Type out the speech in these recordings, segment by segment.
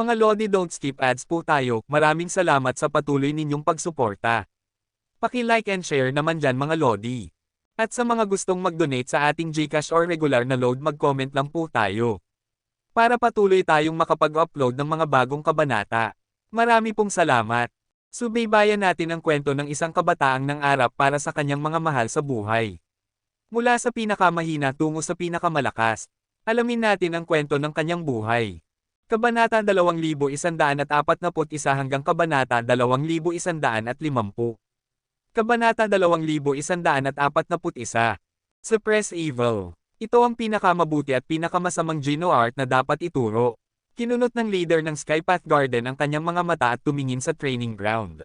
Mga Lodi, don't skip ads po tayo. Maraming salamat sa patuloy ninyong pagsuporta. Paki-like and share naman dyan mga Lodi. At sa mga gustong mag-donate sa ating GCash or regular na load, mag-comment lang po tayo. Para patuloy tayong makapag-upload ng mga bagong kabanata. Marami pong salamat. Subaybayan natin ang kwento ng isang kabataang nangarap para sa kanyang mga mahal sa buhay. Mula sa pinakamahina tungo sa pinakamalakas. Alamin natin ang kwento ng kanyang buhay. Kabanata 2141 hanggang Kabanata 2150. Kabanata 2141. Suppress Evil. Ito ang pinakamabuti at pinakamasamang Geno art na dapat ituro. Kinunot ng leader ng Skypath Garden ang kanyang mga mata at tumingin sa training ground.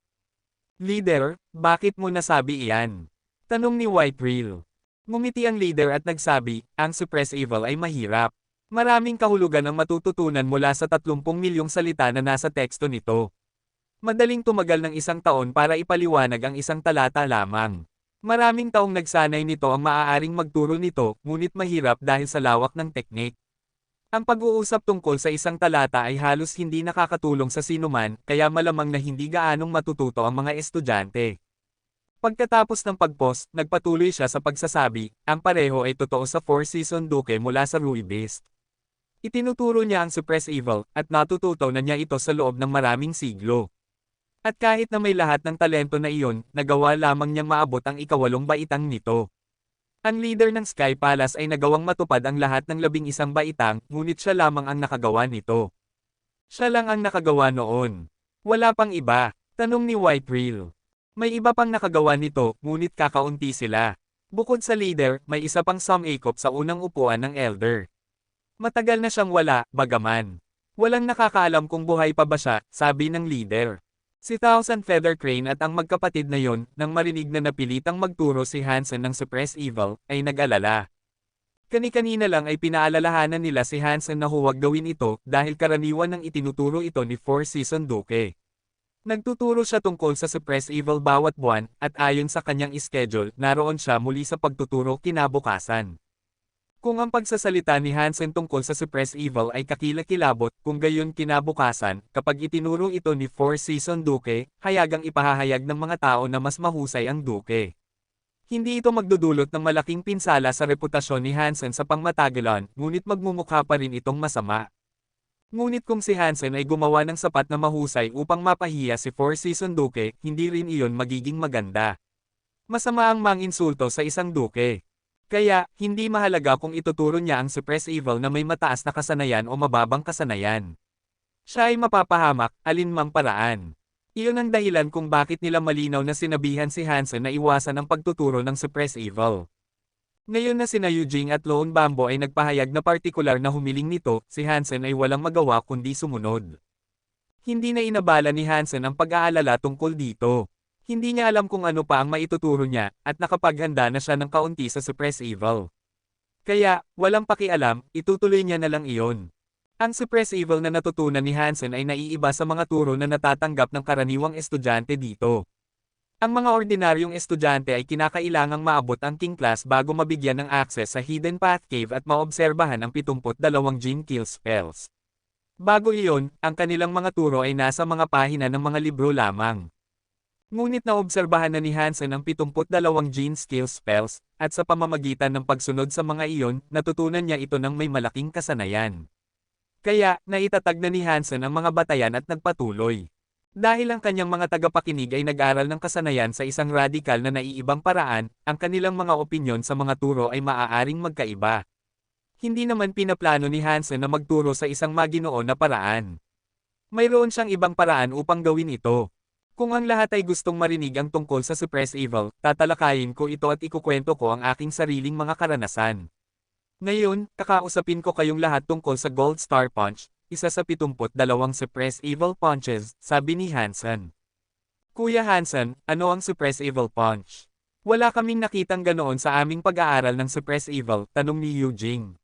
Leader, bakit mo nasabi iyan? Tanong ni White Reel. Ngumiti ang leader at nagsabi, ang Suppress Evil ay mahirap. Maraming kahulugan ang matututunan mula sa 30 milyong salita na nasa teksto nito. Madaling tumagal ng isang taon para ipaliwanag ang isang talata lamang. Maraming taong nagsanay nito ang maaaring magturo nito, ngunit mahirap dahil sa lawak ng teknik. Ang pag-uusap tungkol sa isang talata ay halos hindi nakakatulong sa sinuman, kaya malamang na hindi gaanong matututo ang mga estudyante. Pagkatapos ng pag-post, nagpatuloy siya sa pagsasabi, ang pareho ay totoo sa Four Seasons Duke mula sa Rui Beast. Itinuturo niya ang Suppress Evil, at natututo na niya ito sa loob ng maraming siglo. At kahit na may lahat ng talento na iyon, nagawa lamang niyang maabot ang ika-8 baitang nito. Ang leader ng Sky Palace ay nagawang matupad ang lahat ng 11 baitang, ngunit siya lamang ang nakagawa nito. Siya lang ang nakagawa noon. Wala pang iba, tanong ni White Reel. May iba pang nakagawa nito, ngunit kakaunti sila. Bukod sa leader, may isa pang sumikop sa unang upuan ng elder. Matagal na siyang wala, bagaman. Walang nakakaalam kung buhay pa ba siya, sabi ng leader. Si Thousand Feather Crane at ang magkapatid na yon, nang marinig na napilitang magturo si Hansen ng Suppress Evil, ay nag-alala. Kani-kanina lang ay pinaalalahanan nila si Hansen na huwag gawin ito, dahil karaniwan ng itinuturo ito ni Four Seasons Duke. Nagtuturo siya tungkol sa Suppress Evil bawat buwan, at ayon sa kanyang schedule, naroon siya muli sa pagtuturo kinabukasan. Kung ang pagsasalita ni Hansen tungkol sa Suppress Evil ay kakilakilabot, kung gayon kinabukasan, kapag itinuro ito ni Four Seasons Duke, hayagang ipahahayag ng mga tao na mas mahusay ang Duke. Hindi ito magdudulot ng malaking pinsala sa reputasyon ni Hansen sa pangmatagalan, ngunit magmumukha pa rin itong masama. Ngunit kung si Hansen ay gumawa ng sapat na mahusay upang mapahiya si Four Seasons Duke, hindi rin iyon magiging maganda. Masama ang manginsulto sa isang Duke. Kaya, hindi mahalaga kung ituturo niya ang Suppress Evil na may mataas na kasanayan o mababang kasanayan. Siya ay mapapahamak, alinmang paraan. Iyon ang dahilan kung bakit nila malinaw na sinabihan si Hansen na iwasan ang pagtuturo ng Suppress Evil. Ngayon na sina Eugene at Lone Bambo ay nagpahayag na partikular na humiling nito, si Hansen ay walang magawa kundi sumunod. Hindi na inabala ni Hansen ang pag-aalala tungkol dito. Hindi niya alam kung ano pa ang maituturo niya, at nakapaghanda na siya ng kaunti sa Suppress Evil. Kaya, walang pakialam, itutuloy niya na lang iyon. Ang Suppress Evil na natutunan ni Hansen ay naiiba sa mga turo na natatanggap ng karaniwang estudyante dito. Ang mga ordinaryong estudyante ay kinakailangang maabot ang King Class bago mabigyan ng access sa Hidden Path Cave at maobserbahan ang 72 Gene Kill Spells. Bago iyon, ang kanilang mga turo ay nasa mga pahina ng mga libro lamang. Ngunit naobserbahan na ni Hansen ang 72 Gene Skill Spells, at sa pamamagitan ng pagsunod sa mga iyon, natutunan niya ito ng may malaking kasanayan. Kaya, naitatag na ni Hansen ang mga batayan at nagpatuloy. Dahil ang kanyang mga tagapakinig ay nag-aral ng kasanayan sa isang radikal na naiibang paraan, ang kanilang mga opinyon sa mga turo ay maaaring magkaiba. Hindi naman pinaplano ni Hansen na magturo sa isang maginoo na paraan. Mayroon siyang ibang paraan upang gawin ito. Kung ang lahat ay gustong marinig ang tungkol sa Suppress Evil, tatalakayin ko ito at ikukwento ko ang aking sariling mga karanasan. Ngayon, kakausapin ko kayong lahat tungkol sa Gold Star Punch, isa sa 72 Suppress Evil Punches, sabi ni Hansen. Kuya Hansen, ano ang Suppress Evil Punch? Wala kaming nakitang ganoon sa aming pag-aaral ng Suppress Evil, tanong ni Eugene.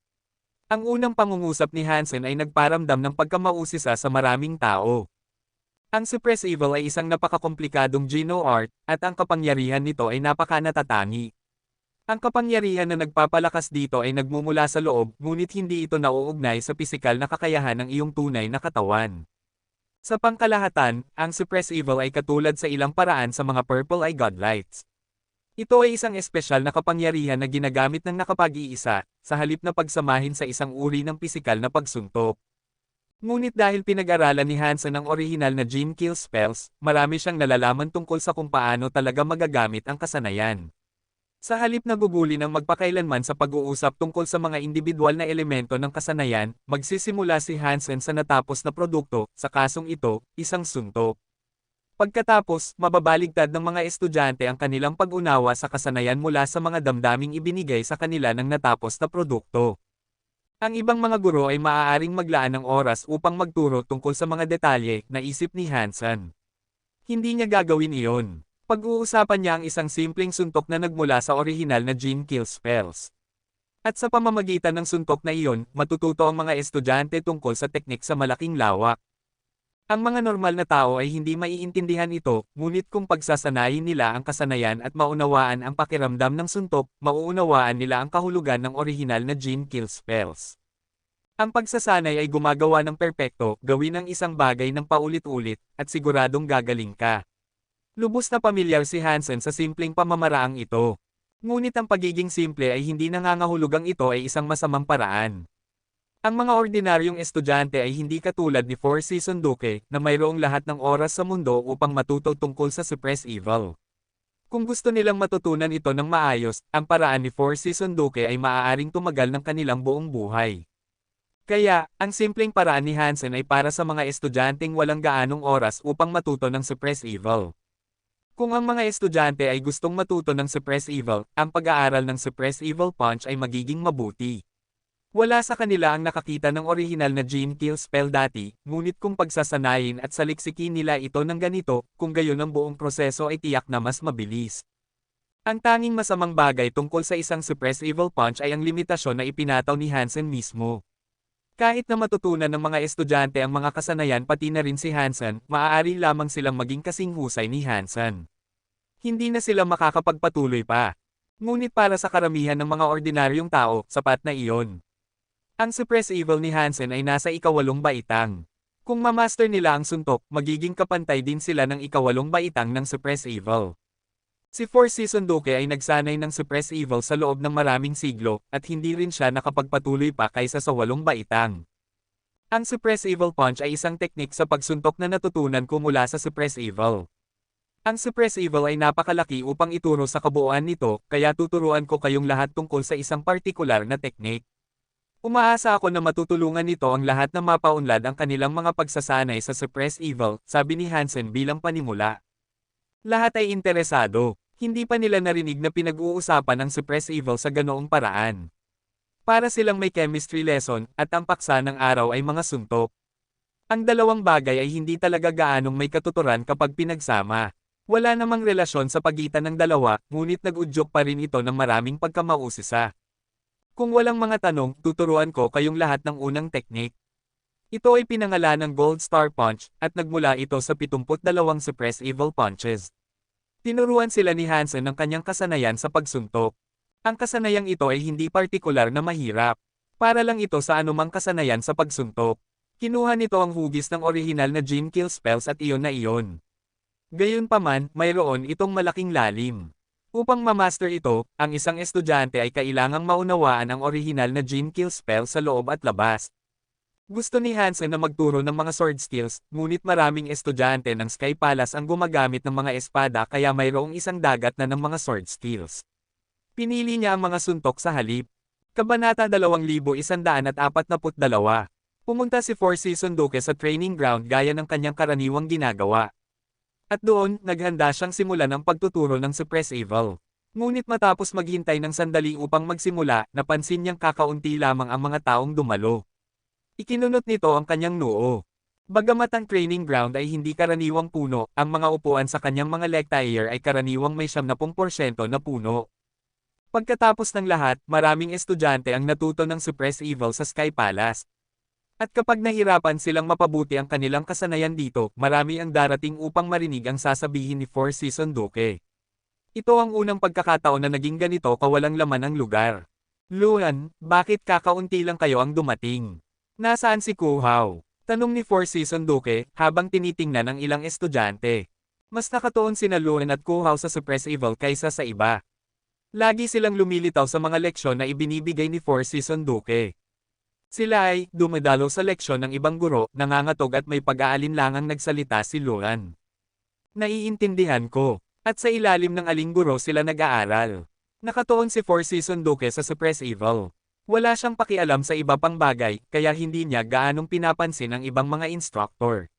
Ang unang pangungusap ni Hansen ay nagparamdam ng pagkamausisa sa maraming tao. Ang Suppress Evil ay isang napakakomplikadong Geno art, at ang kapangyarihan nito ay napakanatatangi. Ang kapangyarihan na nagpapalakas dito ay nagmumula sa loob, ngunit hindi ito nauugnay sa pisikal na kakayahan ng iyong tunay na katawan. Sa pangkalahatan, ang Suppress Evil ay katulad sa ilang paraan sa mga Purple Eye Godlights. Ito ay isang espesyal na kapangyarihan na ginagamit ng nakapag-iisa, sa halip na pagsamahin sa isang uri ng pisikal na pagsuntok. Ngunit dahil pinag-aralan ni Hansen ang orihinal na Gene Kill spells, marami siyang nalalaman tungkol sa kung paano talaga magagamit ang kasanayan. Sa halip na guguli ng magpakailanman sa pag-uusap tungkol sa mga individual na elemento ng kasanayan, magsisimula si Hansen sa natapos na produkto, sa kasong ito, isang suntok. Pagkatapos, mababaligtad ng mga estudyante ang kanilang pag-unawa sa kasanayan mula sa mga damdaming ibinigay sa kanila ng natapos na produkto. Ang ibang mga guro ay maaaring maglaan ng oras upang magturo tungkol sa mga detalye, naisip ni Hansen. Hindi niya gagawin iyon. Pag-uusapan niya ang isang simpleng suntok na nagmula sa orihinal na Gene Kill spells. At sa pamamagitan ng suntok na iyon, matututo ang mga estudyante tungkol sa teknik sa malaking lawak. Ang mga normal na tao ay hindi maiintindihan ito, ngunit kung pagsasanayin nila ang kasanayan at maunawaan ang pakiramdam ng suntok, mauunawaan nila ang kahulugan ng orihinal na Gene Kill spells. Ang pagsasanay ay gumagawa ng perpekto, gawin ang isang bagay ng paulit-ulit, at siguradong gagaling ka. Lubos na pamilyar si Hansen sa simpleng pamamaraang ito. Ngunit ang pagiging simple ay hindi nangangahulugang ito ay isang masamang paraan. Ang mga ordinaryong estudyante ay hindi katulad ni Four Seasons Duke na mayroong lahat ng oras sa mundo upang matuto tungkol sa Suppress Evil. Kung gusto nilang matutunan ito ng maayos, ang paraan ni Four Seasons Duke ay maaaring tumagal ng kanilang buong buhay. Kaya, ang simpleng paraan ni Hansen ay para sa mga estudyanteng walang gaanong oras upang matuto ng Suppress Evil. Kung ang mga estudyante ay gustong matuto ng Suppress Evil, ang pag-aaral ng Suppress Evil Punch ay magiging mabuti. Wala sa kanila ang nakakita ng orihinal na Gene Kill spell dati, ngunit kung pagsasanayin at saliksikin nila ito ng ganito, kung gayon ang buong proseso ay tiyak na mas mabilis. Ang tanging masamang bagay tungkol sa isang Suppress Evil Punch ay ang limitasyon na ipinataw ni Hansen mismo. Kahit na matutunan ng mga estudyante ang mga kasanayan pati na rin si Hansen, maaari lamang silang maging kasing husay ni Hansen. Hindi na sila makakapagpatuloy pa. Ngunit para sa karamihan ng mga ordinaryong tao, sapat na iyon. Ang Suppress Evil ni Hansen ay nasa ikawalong baitang. Kung mamaster nila ang suntok, magiging kapantay din sila ng ikawalong baitang ng Suppress Evil. Si Four Seasons Duke ay nagsanay ng Suppress Evil sa loob ng maraming siglo, at hindi rin siya nakapagpatuloy pa kaysa sa 8 baitang. Ang Suppress Evil Punch ay isang teknik sa pagsuntok na natutunan ko mula sa Suppress Evil. Ang Suppress Evil ay napakalaki upang ituro sa kabuuan nito, kaya tuturuan ko kayong lahat tungkol sa isang partikular na teknik. Umaasa ako na matutulungan nito ang lahat na mapaunlad ang kanilang mga pagsasanay sa Suppress Evil, sabi ni Hansen bilang panimula. Lahat ay interesado. Hindi pa nila narinig na pinag-uusapan ang Suppress Evil sa ganoong paraan. Para silang may chemistry lesson, at ang paksa ng araw ay mga suntok. Ang dalawang bagay ay hindi talaga gaanong may katuturan kapag pinagsama. Wala namang relasyon sa pagitan ng dalawa, ngunit nag-udyok pa rin ito ng maraming pagkamausisa. Kung walang mga tanong, tuturuan ko kayong lahat ng unang teknik. Ito ay pinangalan ng Gold Star Punch, at nagmula ito sa 72 Suppress Evil Punches. Tinuruan sila ni Hansen ng kanyang kasanayan sa pagsuntok. Ang kasanayang ito ay hindi partikular na mahirap. Para lang ito sa anumang kasanayan sa pagsuntok. Kinuha nito ang hugis ng orihinal na Gene Kill spells at iyon na iyon. Gayunpaman, mayroon itong malaking lalim. Upang mamaster ito, ang isang estudyante ay kailangang maunawaan ang orihinal na Gene Kill spell sa loob at labas. Gusto ni Hansen na magturo ng mga sword skills, ngunit maraming estudyante ng Sky Palace ang gumagamit ng mga espada kaya mayroong isang dagat na ng mga sword skills. Pinili niya ang mga suntok sa halip. Kabanata 2142. Pumunta si Four Seasons Duke sa training ground gaya ng kanyang karaniwang ginagawa. At doon, naghanda siyang simulan ng pagtuturo ng Suppress Evil. Ngunit matapos maghintay ng sandali upang magsimula, napansin niyang kakaunti lamang ang mga taong dumalo. Ikinunot nito ang kanyang noo. Bagamat ang training ground ay hindi karaniwang puno, ang mga upuan sa kanyang mga lectire ay karaniwang may 70% na puno. Pagkatapos ng lahat, maraming estudyante ang natuto ng Suppress Evil sa Sky Palace. At kapag nahirapan silang mapabuti ang kanilang kasanayan dito, marami ang darating upang marinig ang sasabihin ni Four Seasons Duke. Ito ang unang pagkakataon na naging ganito kawalang laman ang lugar. Luan, bakit kakaunti lang kayo ang dumating? Nasaan si Kuhaw? Tanong ni Four Seasons Duque, habang tinitingnan ang ilang estudyante. Mas nakatuon sina Luan at Kuhaw sa Suppress Evil kaysa sa iba. Lagi silang lumilitaw sa mga leksyon na ibinibigay ni Four Seasons Duque. Sila ay dumadalo sa leksyon ng ibang guro, nangangatog at may pag-aalinlangang nagsalita si Luan. Naiintindihan ko. At sa ilalim ng aling guro sila nag-aaral. Nakatuon si Four Seasons Duque sa Suppress Evil. Wala siyang pakialam sa iba pang bagay, kaya hindi niya gaanong pinapansin ang ibang mga instructor.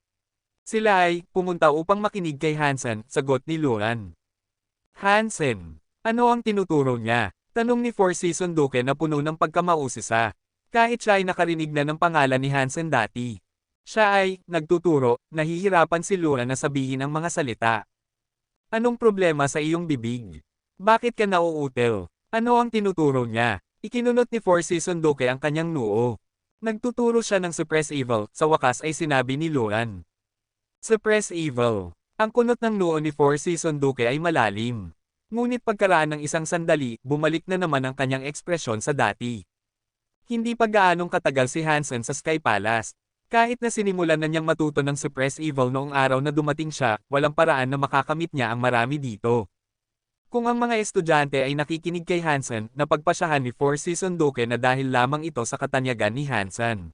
Sila ay pumunta upang makinig kay Hansen, sagot ni Luan. Hansen, ano ang tinuturo niya? Tanong ni Four Seasons Duque na puno ng pagkamausisa. Kahit siya ay nakarinig na ng pangalan ni Hansen dati. Siya ay nagtuturo, nahihirapan si Luan na sabihin ang mga salita. Anong problema sa iyong bibig? Bakit ka nauutil? Ano ang tinuturo niya? Ikinunot ni Four Seasons Duque ang kanyang noo. Nagtuturo siya ng Suppress Evil, sa wakas ay sinabi ni Luan. Suppress Evil. Ang kunot ng noo ni Four Seasons Duque ay malalim. Ngunit pagkaraan ng isang sandali, bumalik na naman ang kanyang ekspresyon sa dati. Hindi pa gaanong katagal si Hansen sa Sky Palace. Kahit na sinimulan na niyang matuto ng Suppress Evil noong araw na dumating siya, walang paraan na makakamit niya ang marami dito. Kung ang mga estudyante ay nakikinig kay Hansen, napagpasyahan ni Four Seasons Duque na dahil lamang ito sa katanyagan ni Hansen.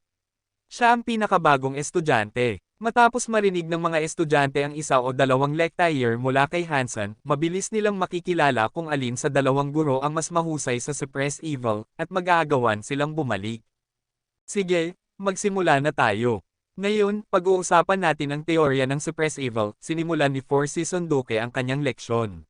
Siya ang pinakabagong estudyante. Matapos marinig ng mga estudyante ang isa o dalawang lecture mula kay Hansen, mabilis nilang makikilala kung alin sa dalawang guro ang mas mahusay sa Suppress Evil, at mag-aagawan silang bumalik. Sige, magsimula na tayo. Ngayon, pag-uusapan natin ang teorya ng Suppress Evil, sinimulan ni Four Seasons Duque ang kanyang leksyon.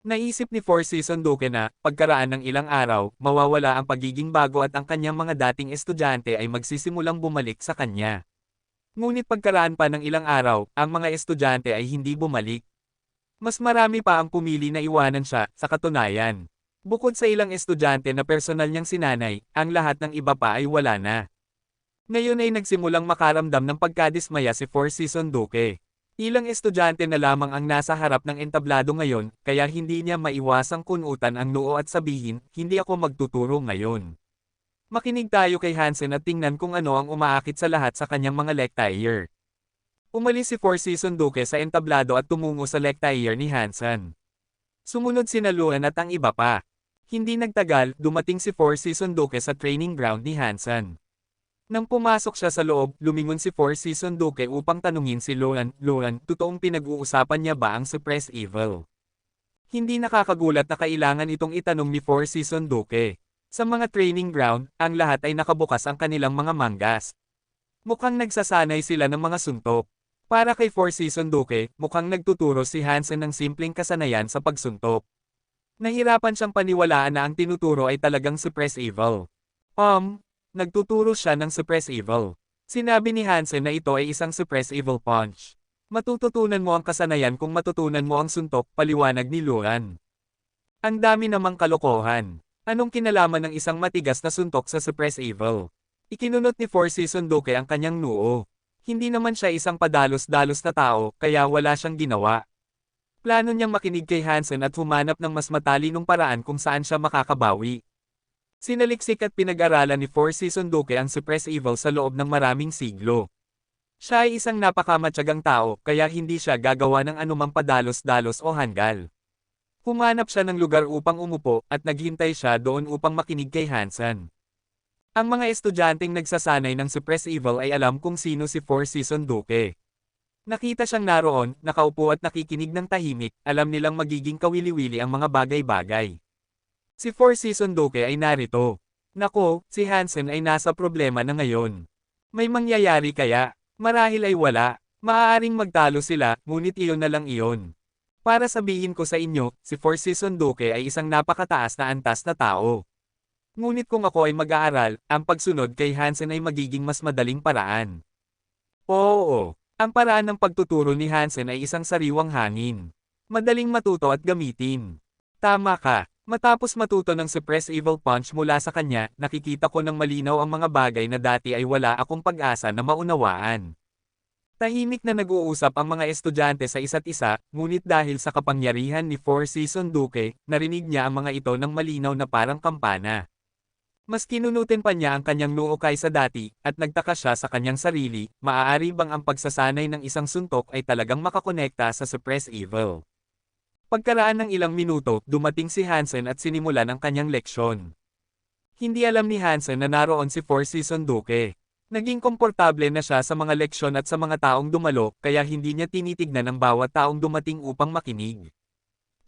Naisip ni Four Seasons Duque na, pagkaraan ng ilang araw, mawawala ang pagiging bago at ang kanyang mga dating estudyante ay magsisimulang bumalik sa kanya. Ngunit pagkaraan pa ng ilang araw, ang mga estudyante ay hindi bumalik. Mas marami pa ang pumili na iwanan siya, sa katunayan. Bukod sa ilang estudyante na personal niyang sinanay, ang lahat ng iba pa ay wala na. Ngayon ay nagsimulang makaramdam ng pagkadismaya si Four Seasons Duque. Ilang estudyante na lamang ang nasa harap ng entablado ngayon, kaya hindi niya maiwasang kunutan ang noo at sabihin, hindi ako magtuturo ngayon. Makinig tayo kay Hansen at tingnan kung ano ang umaakit sa lahat sa kanyang mga lecture. Umalis si Four Seasons Duque sa entablado at tumungo sa lecture ni Hansen. Sumunod sina Luan at ang iba pa. Hindi nagtagal, dumating si Four Seasons Duque sa training ground ni Hansen. Nang pumasok siya sa loob, lumingon si Four Seasons Duque upang tanungin si Luan, totoong pinag-uusapan niya ba ang Suppress Evil? Hindi nakakagulat na kailangan itong itanong ni Four Seasons Duque. Sa mga training ground, ang lahat ay nakabukas ang kanilang mga manggas. Mukhang nagsasanay sila ng mga suntok. Para kay Four Seasons Duque, mukhang nagtuturo si Hansen ng simpleng kasanayan sa pagsuntok. Nahirapan siyang paniwalaan na ang tinuturo ay talagang Suppress Evil. Nagtuturo siya ng Suppress Evil. Sinabi ni Hansen na ito ay isang Suppress Evil punch. Matututunan mo ang kasanayan kung matutunan mo ang suntok, paliwanag ni Luan. Ang dami namang kalokohan. Anong kinalaman ng isang matigas na suntok sa Suppress Evil? Ikinunot ni Four Seasons Duque ang kanyang noo. Hindi naman siya isang padalos-dalos na tao, kaya wala siyang ginawa. Plano niyang makinig kay Hansen at humanap ng mas matalinong paraan kung saan siya makakabawi. Sinaliksik at pinag-aralan ni Four Seasons Duque ang Suppress Evil sa loob ng maraming siglo. Siya ay isang napakamatyagang tao, kaya hindi siya gagawa ng anumang padalos-dalos o hanggal. Humanap siya ng lugar upang umupo, at naghintay siya doon upang makinig kay Hansen. Ang mga estudyanteng nagsasanay ng Suppress Evil ay alam kung sino si Four Seasons Duque. Nakita siyang naroon, nakaupo at nakikinig ng tahimik, alam nilang magiging kawili-wili ang mga bagay-bagay. Si Four Seasons Duque ay narito. Nako, si Hansen ay nasa problema na ngayon. May mangyayari kaya? Marahil ay wala. Maaaring magtalo sila, ngunit iyon na lang iyon. Para sabihin ko sa inyo, si Four Seasons Duque ay isang napakataas na antas na tao. Ngunit kung ako ay mag-aaral, ang pagsunod kay Hansen ay magiging mas madaling paraan. Oo, ang paraan ng pagtuturo ni Hansen ay isang sariwang hangin. Madaling matuto at gamitin. Tama ka. Matapos matuto ng Suppress Evil Punch mula sa kanya, nakikita ko ng malinaw ang mga bagay na dati ay wala akong pag-asa na maunawaan. Tahimik na nag-uusap ang mga estudyante sa isa't isa, ngunit dahil sa kapangyarihan ni Four Seasons Duque, narinig niya ang mga ito ng malinaw na parang kampana. Mas kinunutin pa niya ang kanyang noo kaysa dati, at nagtaka siya sa kanyang sarili, maaari bang ang pagsasanay ng isang suntok ay talagang makakonekta sa Suppress Evil. Pagkaraan ng ilang minuto, dumating si Hansen at sinimulan ang kanyang leksyon. Hindi alam ni Hansen na naroon si Four Season Duke. Naging komportable na siya sa mga leksyon at sa mga taong dumalo, kaya hindi niya tinitignan ang bawat taong dumating upang makinig.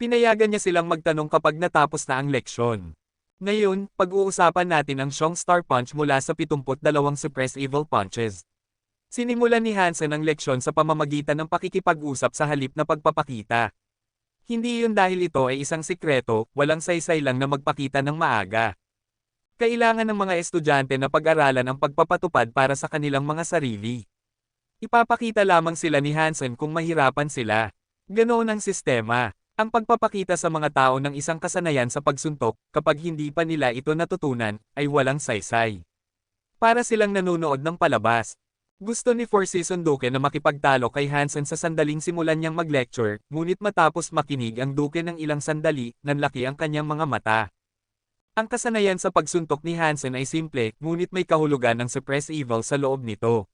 Pinayagan niya silang magtanong kapag natapos na ang leksyon. Ngayon, pag-uusapan natin ang Shong Star Punch mula sa 72 Suppress Evil Punches. Sinimulan ni Hansen ang leksyon sa pamamagitan ng pakikipag-usap sa halip na pagpapakita. Hindi yun dahil ito ay isang sikreto, walang saysay lang na magpakita ng maaga. Kailangan ng mga estudyante na pag-aralan ang pagpapatupad para sa kanilang mga sarili. Ipapakita lamang sila ni Hansen kung mahirapan sila. Ganoon ang sistema. Ang pagpapakita sa mga tao ng isang kasanayan sa pagsuntok, kapag hindi pa nila ito natutunan, ay walang saysay. Para silang nanonood ng palabas. Gusto ni Four Season Duke na makipagtalo kay Hansen sa sandaling simulan niyang mag-lecture, ngunit matapos makinig ang Duke ng ilang sandali, nanlaki ang kanyang mga mata. Ang kasanayan sa pagsuntok ni Hansen ay simple, ngunit may kahulugan ng Suppress Evil sa loob nito.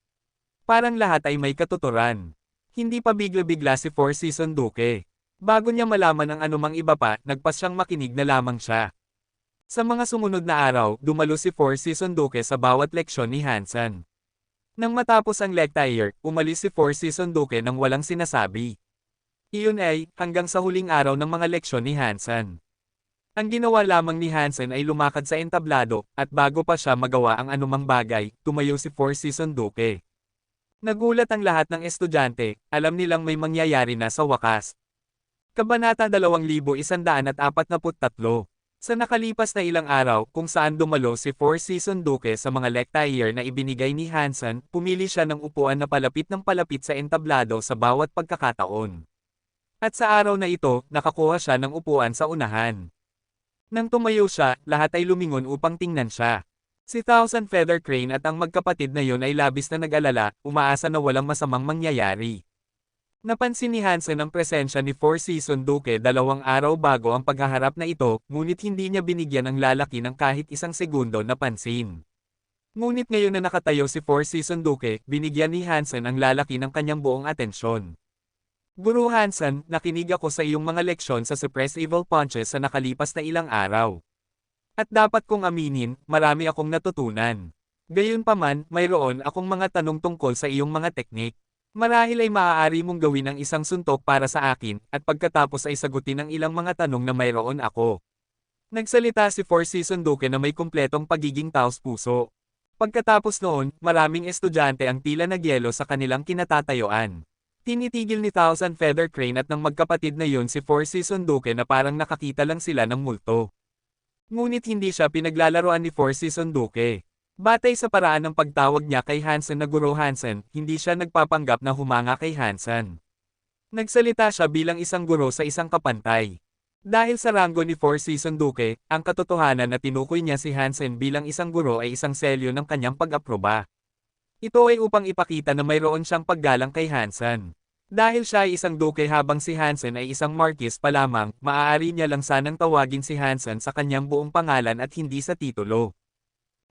Parang lahat ay may katuturan. Hindi pa bigla-bigla si Four Season Duke. Bago niya malaman ang anumang iba pa, nagpas siyang makinig na lamang siya. Sa mga sumunod na araw, dumalo si Four Season Duke sa bawat leksyon ni Hansen. Nang matapos ang lecture, umalis si Four Season Duke nang walang sinasabi. Iyon ay, hanggang sa huling araw ng mga leksyon ni Hansen. Ang ginawa lamang ni Hansen ay lumakad sa entablado, at bago pa siya magawa ang anumang bagay, tumayo si Four Season Duke. Nagulat ang lahat ng estudyante, alam nilang may mangyayari na sa wakas. Kabanata 2143. Sa nakalipas na ilang araw, kung saan dumalo si Four Season Duke sa mga lecture na ibinigay ni Hansen, pumili siya ng upuan na palapit ng palapit sa entablado sa bawat pagkakataon. At sa araw na ito, nakakuha siya ng upuan sa unahan. Nang tumayo siya, lahat ay lumingon upang tingnan siya. Si Thousand Feather Crane at ang magkapatid na yon ay labis na nag-alala, umaasa na walang masamang mangyayari. Napansin ni Hansen ang presensya ni Four Season Duke 2 araw bago ang paghaharap na ito, ngunit hindi niya binigyan ang lalaki ng kahit isang segundo na pansin. Ngunit ngayon na nakatayo si Four Season Duke, binigyan ni Hansen ang lalaki ng kanyang buong atensyon. Guru Hansen, nakinig ako sa iyong mga leksyon sa Suppress Evil Punches sa nakalipas na ilang araw. At dapat kong aminin, marami akong natutunan. Gayunpaman, mayroon akong mga tanong tungkol sa iyong mga teknik. Marahil ay maaari mong gawin ang isang suntok para sa akin, at pagkatapos ay sagutin ang ilang mga tanong na mayroon ako. Nagsalita si Four Season Duke na may kumpletong pagiging taos-puso. Pagkatapos noon, maraming estudyante ang tila nagyelo sa kanilang kinatatayuan. Tinitigil ni Thousand Feather Crane at ng magkapatid na yun si Four Season Duke na parang nakakita lang sila ng multo. Ngunit hindi siya pinaglalaroan ni Four Season Duke. Batay sa paraan ng pagtawag niya kay Hansen na Guru Hansen, hindi siya nagpapanggap na humanga kay Hansen. Nagsalita siya bilang isang guro sa isang kapantay. Dahil sa ranggo ni Four Season Duke, ang katotohanan na tinukoy niya si Hansen bilang isang guro ay isang selyo ng kanyang pag-aproba. Ito ay upang ipakita na mayroon siyang paggalang kay Hansen. Dahil siya ay isang duke habang si Hansen ay isang marquis pa lamang, maaari niya lang sanang tawagin si Hansen sa kanyang buong pangalan at hindi sa titulo.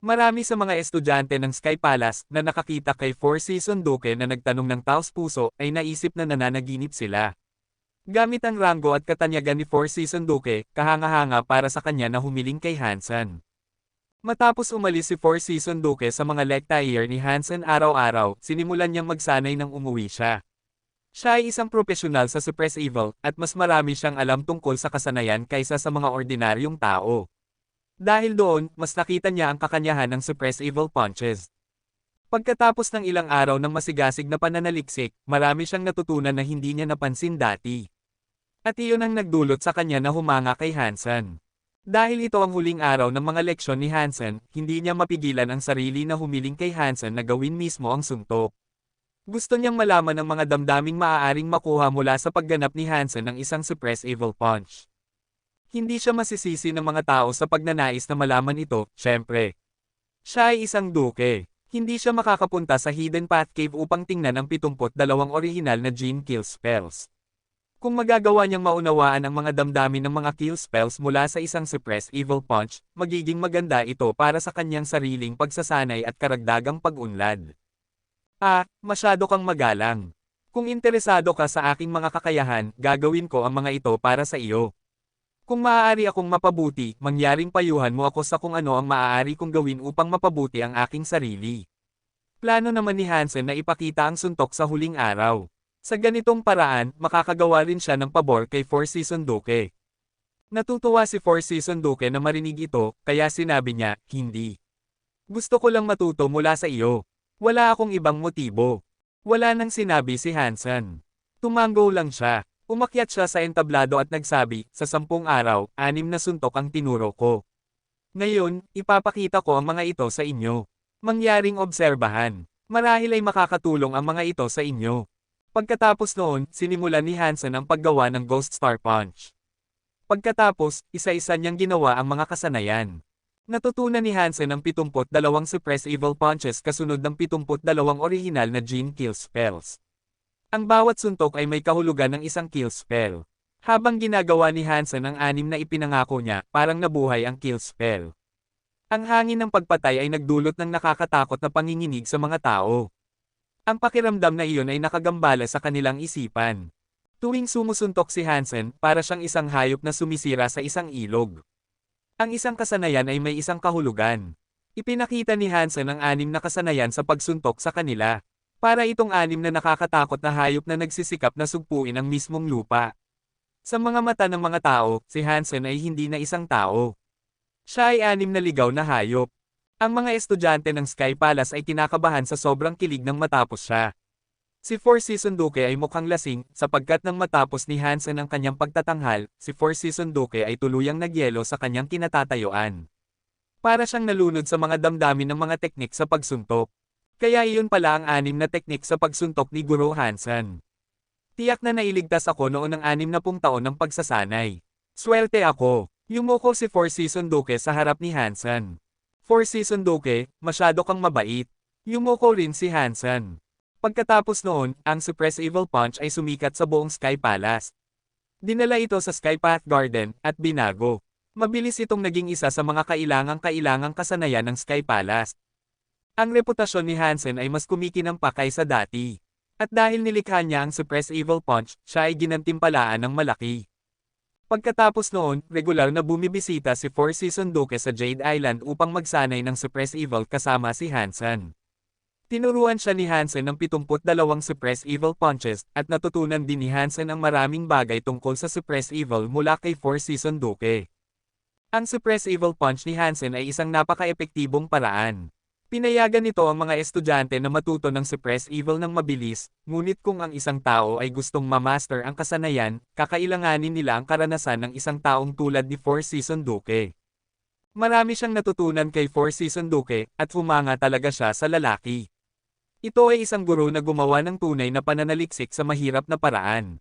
Marami sa mga estudyante ng Sky Palace na nakakita kay Four Season Duke na nagtanong ng taos-puso ay naisip na nananaginip sila. Gamit ang ranggo at katanyagan ni Four Season Duke, kahanga-hanga para sa kanya na humiling kay Hansen. Matapos umalis si Four Season Duke sa mga lecture ni Hansen araw-araw, sinimulan niyang magsanay nang umuwi siya. Siya ay isang profesional sa Suppress Evil, at mas marami siyang alam tungkol sa kasanayan kaysa sa mga ordinaryong tao. Dahil doon, mas nakita niya ang kakanyahan ng Suppress Evil Punches. Pagkatapos ng ilang araw ng masigasig na pananaliksik, marami siyang natutunan na hindi niya napansin dati. At iyon ang nagdulot sa kanya na humanga kay Hansen. Dahil ito ang huling araw ng mga leksyon ni Hansen, hindi niya mapigilan ang sarili na humiling kay Hansen na gawin mismo ang suntok. Gusto niyang malaman ang mga damdaming maaaring makuha mula sa pagganap ni Hansen ng isang Suppress Evil Punch. Hindi siya masisisi ng mga tao sa pagnanais na malaman ito, syempre. Siya ay isang duke. Hindi siya makakapunta sa Hidden Path Cave upang tingnan ang 72 orihinal na Gene Kill spells. Kung magagawa niyang maunawaan ang mga damdamin ng mga kill spells mula sa isang Suppress Evil Punch, magiging maganda ito para sa kanyang sariling pagsasanay at karagdagang pag-unlad. Masyado kang magalang. Kung interesado ka sa aking mga kakayahan, gagawin ko ang mga ito para sa iyo. Kung maaari akong mapabuti, mangyaring payuhan mo ako sa kung ano ang maaari kong gawin upang mapabuti ang aking sarili. Plano naman ni Hansen na ipakita ang suntok sa huling araw. Sa ganitong paraan, makakagawa rin siya ng pabor kay Four Season Duke. Natutuwa si Four Season Duke na marinig ito, kaya sinabi niya, hindi. Gusto ko lang matuto mula sa iyo. Wala akong ibang motibo. Wala nang sinabi si Hansen. Tumango lang siya. Umakyat siya sa entablado at nagsabi, sa 10 araw, 6 na suntok ang tinuro ko. Ngayon, ipapakita ko ang mga ito sa inyo. Mangyaring obserbahan. Marahil ay makakatulong ang mga ito sa inyo. Pagkatapos noon, sinimulan ni Hansen ang paggawa ng Ghost Star Punch. Pagkatapos, isa-isa niyang ginawa ang mga kasanayan. Natutunan ni Hansen ang 72 Suppress Evil Punches kasunod ng 72 orihinal na Gene Kill Spells. Ang bawat suntok ay may kahulugan ng isang kill spell. Habang ginagawa ni Hansen ang 6 na ipinangako niya, parang nabuhay ang kill spell. Ang hangin ng pagpatay ay nagdulot ng nakakatakot na panginginig sa mga tao. Ang pakiramdam na iyon ay nakagambala sa kanilang isipan. Tuwing sumusuntok si Hansen, para siyang isang hayop na sumisira sa isang ilog. Ang isang kasanayan ay may isang kahulugan. Ipinakita ni Hansen ang 6 na kasanayan sa pagsuntok sa kanila. Para itong 6 na nakakatakot na hayop na nagsisikap na sugpuin ang mismong lupa. Sa mga mata ng mga tao, si Hansen ay hindi na isang tao. Siya ay 6 na ligaw na hayop. Ang mga estudyante ng Sky Palace ay kinakabahan sa sobrang kilig nang matapos siya. Si Four Season Duke ay mukhang lasing, sapagkat nang matapos ni Hansen ang kanyang pagtatanghal, si Four Season Duke ay tuluyang nagyelo sa kanyang kinatatayuan. Para siyang nalunod sa mga damdamin ng mga teknik sa pagsuntok. Kaya iyon pala ang 6 na teknik sa pagsuntok ni Guro Hansen. Tiyak na nailigtas ako noon ng 60 taon ng pagsasanay. Swerte ako. Yumuko si Four Season Duke sa harap ni Hansen. Four Season Duke, masyado kang mabait. Yumuko rin si Hansen. Pagkatapos noon, ang Suppress Evil Punch ay sumikat sa buong Sky Palace. Dinala ito sa Sky Path Garden, at binago. Mabilis itong naging isa sa mga kailangang kasanayan ng Sky Palace. Ang reputasyon ni Hansen ay mas kumikinang pa kaysa dati. At dahil nilikha niya ang Suppress Evil Punch, siya ay ginantimpalaan ng malaki. Pagkatapos noon, regular na bumibisita si Four Season Duke sa Jade Island upang magsanay ng Suppress Evil kasama si Hansen. Tinuruan siya ni Hansen ng 72 Suppress Evil Punches, at natutunan din ni Hansen ang maraming bagay tungkol sa Suppress Evil mula kay Four Season Duke. Ang Suppress Evil Punch ni Hansen ay isang napaka-epektibong paraan. Pinayagan nito ang mga estudyante na matuto ng Suppress Evil ng mabilis, ngunit kung ang isang tao ay gustong ma-master ang kasanayan, kakailanganin nila ang karanasan ng isang taong tulad ni Four Season Duke. Marami siyang natutunan kay Four Season Duke, at humanga talaga siya sa lalaki. Ito ay isang guro na gumawa ng tunay na pananaliksik sa mahirap na paraan.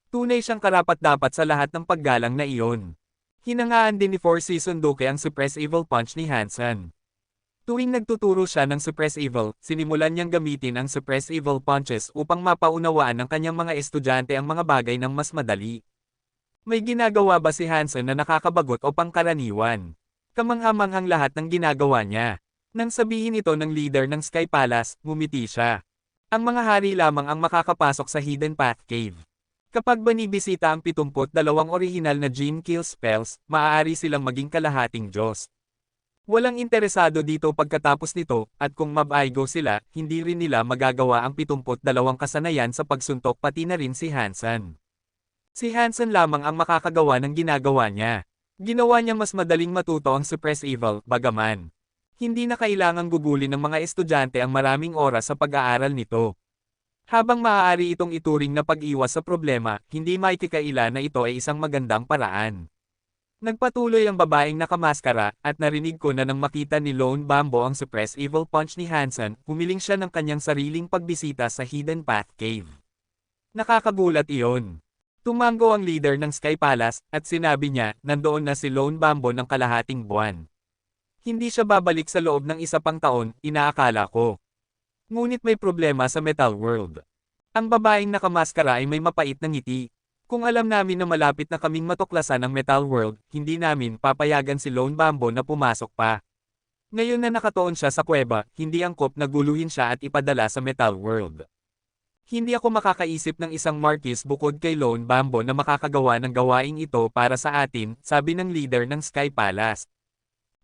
Tunay siyang karapat-dapat sa lahat ng paggalang na iyon. Hinangaan din ni Four Season Duke ang Suppress Evil Punch ni Hansen. Tuwing nagtuturo siya ng Suppress Evil, sinimulan niyang gamitin ang Suppress Evil Punches upang mapaunawaan ng kanyang mga estudyante ang mga bagay ng mas madali. May ginagawa ba si Hansen na nakakabagot o pangkaraniwan? Kamangha-manghang lahat ng ginagawa niya. Nang sabihin ito ng leader ng Sky Palace, ngumiti siya. Ang mga hari lamang ang makakapasok sa Hidden Path Cave. Kapag banibisita ang 72 orihinal na Gene Kill Spells, maaari silang maging kalahating Diyos. Walang interesado dito pagkatapos nito, at kung mab-aigo sila, hindi rin nila magagawa ang 72 kasanayan sa pagsuntok pati na rin si Hansen. Si Hansen lamang ang makakagawa ng ginagawa niya. Ginawa niya mas madaling matuto ang Suppress Evil, bagaman. Hindi na kailangang gugulin ng mga estudyante ang maraming oras sa pag-aaral nito. Habang maaari itong ituring na pag-iwas sa problema, hindi maikikaila na ito ay isang magandang paraan. Nagpatuloy ang babaeng nakamaskara, at narinig ko na nang makita ni Lone Bambo ang Suppress Evil Punch ni Hansen, humiling siya ng kanyang sariling pagbisita sa Hidden Path Cave. Nakakagulat iyon. Tumango ang leader ng Sky Palace, at sinabi niya, nandoon na si Lone Bambo ng kalahating buwan. Hindi siya babalik sa loob ng isa pang taon, inaakala ko. Ngunit may problema sa Metal World. Ang babaeng nakamaskara ay may mapait na ngiti. Kung alam namin na malapit na kaming matuklasan ang Metal World, hindi namin papayagan si Lone Bambo na pumasok pa. Ngayon na nakatoon siya sa kuweba, hindi angkop na guluhin siya at ipadala sa Metal World. Hindi ako makakaisip ng isang Marquis bukod kay Lone Bambo na makakagawa ng gawaing ito para sa atin, sabi ng leader ng Sky Palace.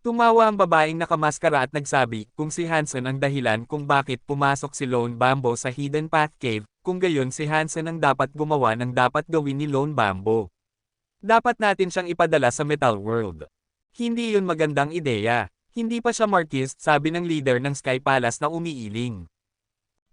Tumawa ang babaeng nakamaskara at nagsabi kung si Hansen ang dahilan kung bakit pumasok si Lone Bambo sa Hidden Path Cave, kung gayon si Hansen ang dapat gumawa ng dapat gawin ni Lone Bambo. Dapat natin siyang ipadala sa Metal World. Hindi yun magandang ideya. Hindi pa siya Marquis, sabi ng leader ng Sky Palace na umiiling.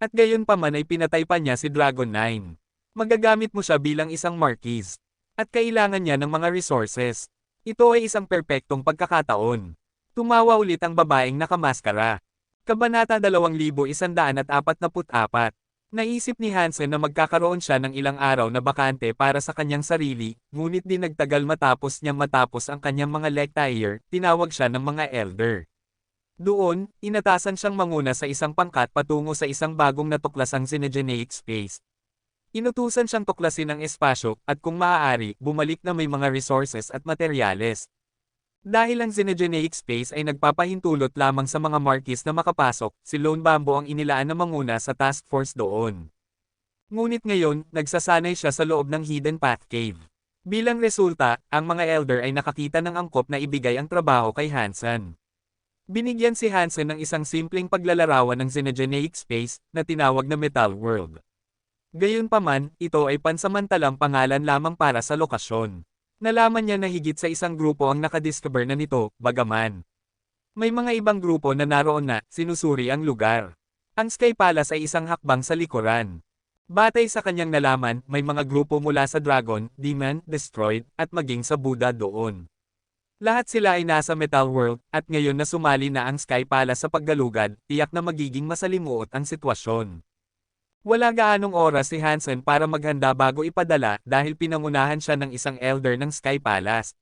At gayon pa man ay pinatay pa niya si Dragon 9. Magagamit mo siya bilang isang Marquis. At kailangan niya ng mga resources. Ito ay isang perpektong pagkakataon. Tumawa ulit ang babaeng nakamaskara. Kabanata 2144. Naisip ni Hansen na magkakaroon siya ng ilang araw na bakante para sa kanyang sarili, ngunit di nagtagal matapos ang kanyang mga lectire, tinawag siya ng mga elder. Doon, inatasan siyang manguna sa isang pangkat patungo sa isang bagong natuklasang Xenogeneic space. Inutusan siyang tuklasin ang espasyo at kung maaari, bumalik na may mga resources at materyales. Dahil ang Xenogeneic space ay nagpapahintulot lamang sa mga Marquis na makapasok, si Lone Bambo ang inilaan na manguna sa task force doon. Ngunit ngayon, nagsasanay siya sa loob ng Hidden Path Cave. Bilang resulta, ang mga elder ay nakakita ng angkop na ibigay ang trabaho kay Hansen. Binigyan si Hansen ng isang simpleng paglalarawan ng Xenogeneic space na tinawag na Metal World. Gayunpaman, ito ay pansamantalang pangalan lamang para sa lokasyon. Nalaman niya na higit sa isang grupo ang nakadiscover na nito, bagaman may mga ibang grupo na naroon na, sinusuri ang lugar. Ang Sky Palace ay isang hakbang sa likuran. Batay sa kanyang nalaman, may mga grupo mula sa Dragon, Demon, Destroyed, at maging sa Buddha doon. Lahat sila ay nasa Metal World, at ngayon na sumali na ang Sky Palace sa paggalugad, tiyak na magiging masalimuot ang sitwasyon. Wala gaanong oras si Hansen para maghanda bago ipadala dahil pinangunahan siya ng isang elder ng Sky Palace.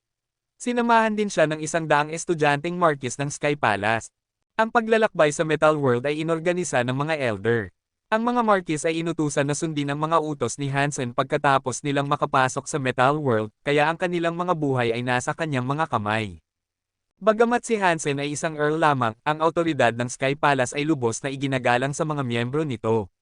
Sinamahan din siya ng 100 estudyanteng Marquis ng Sky Palace. Ang paglalakbay sa Metal World ay inorganisa ng mga elder. Ang mga Marquis ay inutusan na sundin ang mga utos ni Hansen pagkatapos nilang makapasok sa Metal World, kaya ang kanilang mga buhay ay nasa kanyang mga kamay. Bagamat si Hansen ay isang Earl lamang, ang awtoridad ng Sky Palace ay lubos na iginagalang sa mga miyembro nito.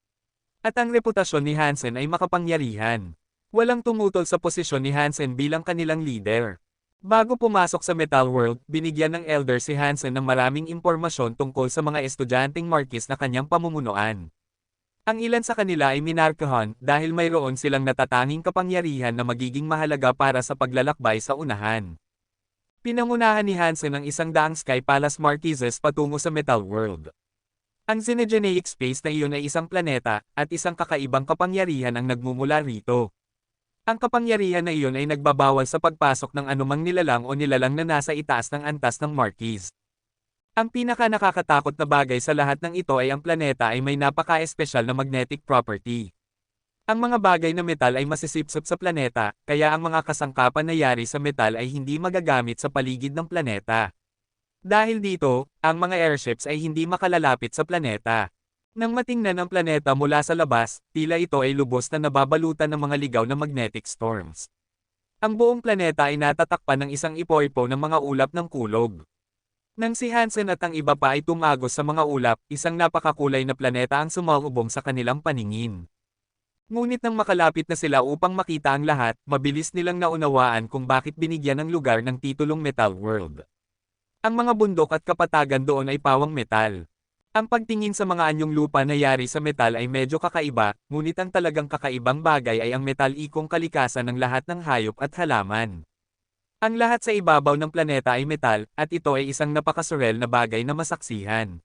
At ang reputasyon ni Hansen ay makapangyarihan. Walang tumutol sa posisyon ni Hansen bilang kanilang leader. Bago pumasok sa Metal World, binigyan ng elder si Hansen ng maraming impormasyon tungkol sa mga estudyanteng Marquis na kanyang pamumunuan. Ang ilan sa kanila ay minarkahan dahil mayroon silang natatanging kapangyarihan na magiging mahalaga para sa paglalakbay sa unahan. Pinangunahan ni Hansen ang 100 Sky Palace Marquises patungo sa Metal World. Ang Xenogeneic space na iyon ay isang planeta, at isang kakaibang kapangyarihan ang nagmumula rito. Ang kapangyarihan na iyon ay nagbabawal sa pagpasok ng anumang nilalang o nilalang na nasa itaas ng antas ng Marquis. Ang pinaka-nakakatakot na bagay sa lahat ng ito ay ang planeta ay may napaka-espesyal na magnetic property. Ang mga bagay na metal ay masisipsip sa planeta, kaya ang mga kasangkapan na yari sa metal ay hindi magagamit sa paligid ng planeta. Dahil dito, ang mga airships ay hindi makalalapit sa planeta. Nang matingnan ang planeta mula sa labas, tila ito ay lubos na nababalutan ng mga ligaw na magnetic storms. Ang buong planeta ay natatakpan ng isang ipo-ipo ng mga ulap ng kulog. Nang si Hansen at ang iba pa ay tumagos sa mga ulap, isang napakakulay na planeta ang sumalubong sa kanilang paningin. Ngunit nang makalapit na sila upang makita ang lahat, mabilis nilang naunawaan kung bakit binigyan ng lugar ng titulong Metal World. Ang mga bundok at kapatagan doon ay pawang metal. Ang pagtingin sa mga anyong lupa na yari sa metal ay medyo kakaiba, ngunit ang talagang kakaibang bagay ay ang metal-ikong kalikasan ng lahat ng hayop at halaman. Ang lahat sa ibabaw ng planeta ay metal, at ito ay isang napakasurel na bagay na masaksihan.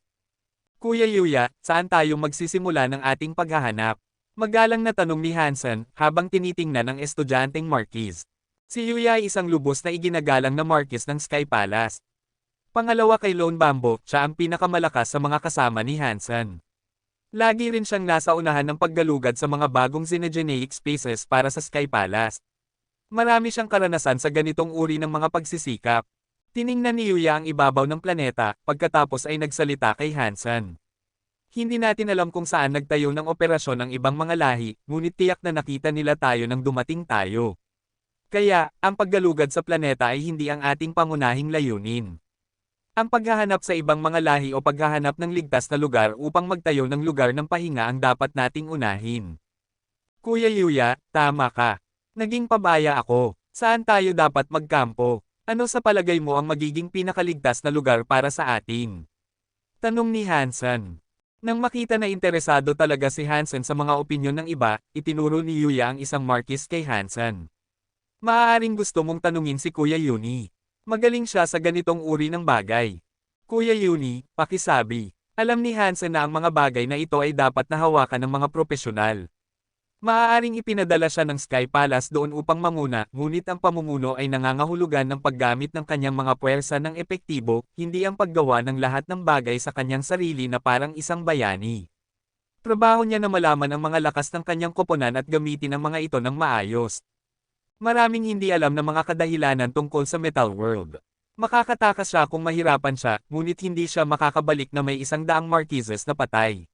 Kuya Yuya, saan tayo magsisimula ng ating paghahanap? Magalang na tanong ni Hansen, habang tinitingnan ang estudyanteng Marquis. Si Yuya ay isang lubos na iginagalang na Marquis ng Sky Palace. Pangalawa kay Lone Bambo, siya ang pinakamalakas sa mga kasama ni Hansen. Lagi rin siyang nasa unahan ng paggalugad sa mga bagong Xenogeneic spaces para sa Sky Palace. Marami siyang karanasan sa ganitong uri ng mga pagsisikap. Tiningnan ni Yuya ang ibabaw ng planeta, pagkatapos ay nagsalita kay Hansen. Hindi natin alam kung saan nagtayo ng operasyon ang ibang mga lahi, ngunit tiyak na nakita nila tayo nang dumating tayo. Kaya, ang paggalugad sa planeta ay hindi ang ating pangunahing layunin. Ang paghahanap sa ibang mga lahi o paghahanap ng ligtas na lugar upang magtayo ng lugar ng pahinga ang dapat nating unahin. Kuya Yuya, tama ka. Naging pabaya ako. Saan tayo dapat magkampo? Ano sa palagay mo ang magiging pinakaligtas na lugar para sa atin? Tanong ni Hansen. Nang makita na interesado talaga si Hansen sa mga opinyon ng iba, itinuro ni Yuya ang isang markis kay Hansen. Maaaring gusto mong tanungin si Kuya Yuni. Magaling siya sa ganitong uri ng bagay. Kuya Yuni, pakisabi. Alam ni Hansen na ang mga bagay na ito ay dapat na hawakan ng mga propesyonal. Maaaring ipinadala siya ng Sky Palace doon upang manguna, ngunit ang pamumuno ay nangangahulugan ng paggamit ng kanyang mga puwersa ng epektibo, hindi ang paggawa ng lahat ng bagay sa kanyang sarili na parang isang bayani. Trabaho niya na malaman ang mga lakas ng kanyang koponan at gamitin ang mga ito ng maayos. Maraming hindi alam na mga kadahilanan tungkol sa Metal World. Makakatakas siya kung mahirapan siya, ngunit hindi siya makakabalik na may 100 marquises na patay.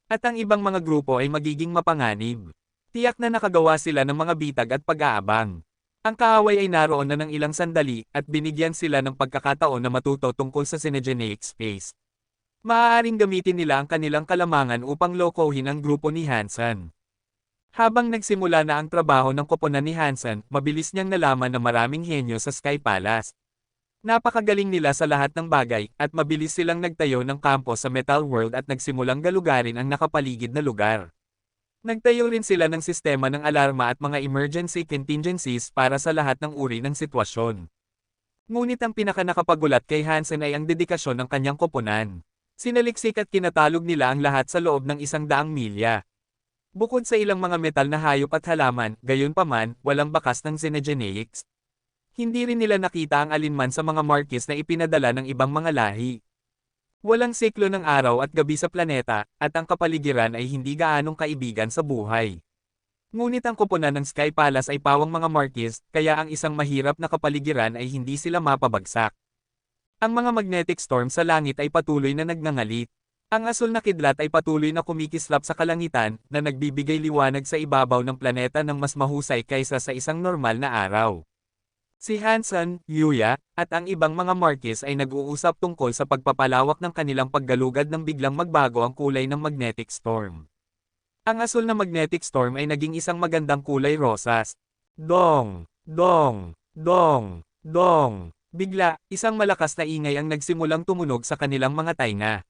At ang ibang mga grupo ay magiging mapanganib. Tiyak na nakagawa sila ng mga bitag at pag-aabang. Ang kaaway ay naroon na ng ilang sandali, at binigyan sila ng pagkakataon na matuto tungkol sa Synergenic Space. Maaaring gamitin nila ang kanilang kalamangan upang lokohin ang grupo ni Hansen. Habang nagsimula na ang trabaho ng koponan ni Hansen, mabilis niyang nalaman na maraming henyo sa Sky Palace. Napakagaling nila sa lahat ng bagay, at mabilis silang nagtayo ng kampo sa Metal World at nagsimulang galugarin ang nakapaligid na lugar. Nagtayo rin sila ng sistema ng alarma at mga emergency contingencies para sa lahat ng uri ng sitwasyon. Ngunit ang pinakanakapagulat kay Hansen ay ang dedikasyon ng kanyang koponan. Sinaliksik at kinatalog nila ang lahat sa loob ng 100 milya. Bukod sa ilang mga metal na hayop at halaman, gayunpaman, walang bakas ng Xenogeneics. Hindi rin nila nakita ang alinman sa mga markis na ipinadala ng ibang mga lahi. Walang siklo ng araw at gabi sa planeta, at ang kapaligiran ay hindi gaanong kaibigan sa buhay. Ngunit ang koponan ng Sky Palace ay pawang mga markis, kaya ang isang mahirap na kapaligiran ay hindi sila mapabagsak. Ang mga magnetic storm sa langit ay patuloy na nagngangalit. Ang asul na kidlat ay patuloy na kumikislap sa kalangitan, na nagbibigay liwanag sa ibabaw ng planeta ng mas mahusay kaysa sa isang normal na araw. Si Hansen, Yuya, at ang ibang mga markis ay nag-uusap tungkol sa pagpapalawak ng kanilang paggalugad nang biglang magbago ang kulay ng magnetic storm. Ang asul na magnetic storm ay naging isang magandang kulay rosas. Dong! Dong! Dong! Dong! Bigla, isang malakas na ingay ang nagsimulang tumunog sa kanilang mga tainga.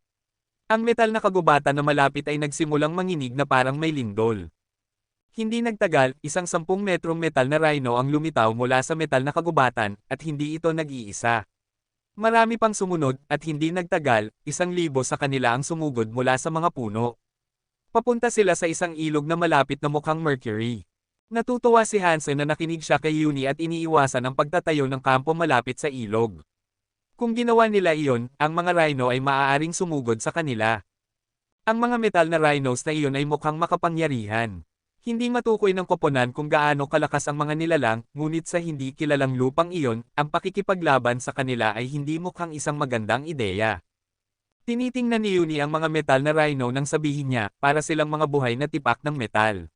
Ang metal na kagubatan na malapit ay nagsimulang manginig na parang may lindol. Hindi nagtagal, isang 10 metrong metal na rhino ang lumitaw mula sa metal na kagubatan, at hindi ito nag-iisa. Marami pang sumunod, at hindi nagtagal, 1,000 sa kanila ang sumugod mula sa mga puno. Papunta sila sa isang ilog na malapit na mukhang Mercury. Natutuwa si Hansen na nakinig siya kay Yuni at iniiwasan ang pagtatayo ng kampo malapit sa ilog. Kung ginawa nila iyon, ang mga rhino ay maaaring sumugod sa kanila. Ang mga metal na rhinos na iyon ay mukhang makapangyarihan. Hindi matukoy ng koponan kung gaano kalakas ang mga nilalang, ngunit sa hindi kilalang lupang iyon, ang pakikipaglaban sa kanila ay hindi mukhang isang magandang ideya. Tinitingnan ni Yuni ang mga metal na rhino nang sabihin niya, para silang mga buhay na tipak ng metal.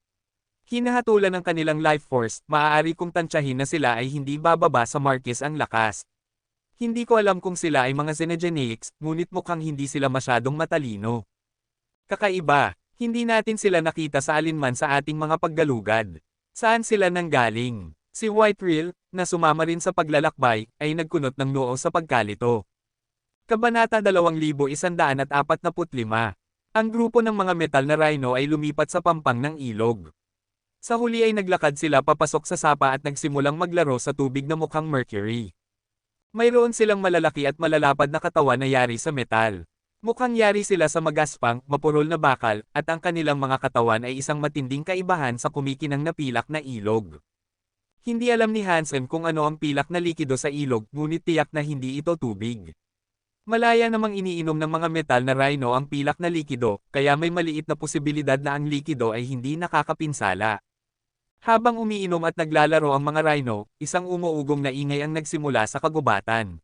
Hinahatulan ng kanilang life force, maaari kong tansyahin na sila ay hindi bababa sa markis ang lakas. Hindi ko alam kung sila ay mga Xenogeneics, ngunit mukhang hindi sila masyadong matalino. Kakaiba. Hindi natin sila nakita sa alinman sa ating mga paggalugad. Saan sila nanggaling? Si White Reel, na sumama rin sa paglalakbay, ay nagkunot ng noo sa pagkalito. Kabanata 2145. Ang grupo ng mga metal na rhino ay lumipat sa pampang ng ilog. Sa huli ay naglakad sila papasok sa sapa at nagsimulang maglaro sa tubig na mukhang Mercury. Mayroon silang malalaki at malalapad na katawan na yari sa metal. Mukhang yari sila sa magaspang, mapurol na bakal, at ang kanilang mga katawan ay isang matinding kaibahan sa kumikinang na pilak na ilog. Hindi alam ni Hansen kung ano ang pilak na likido sa ilog, ngunit tiyak na hindi ito tubig. Malaya namang iniinom ng mga metal na rhino ang pilak na likido, kaya may maliit na posibilidad na ang likido ay hindi nakakapinsala. Habang umiinom at naglalaro ang mga rhino, isang umuugong na ingay ang nagsimula sa kagubatan.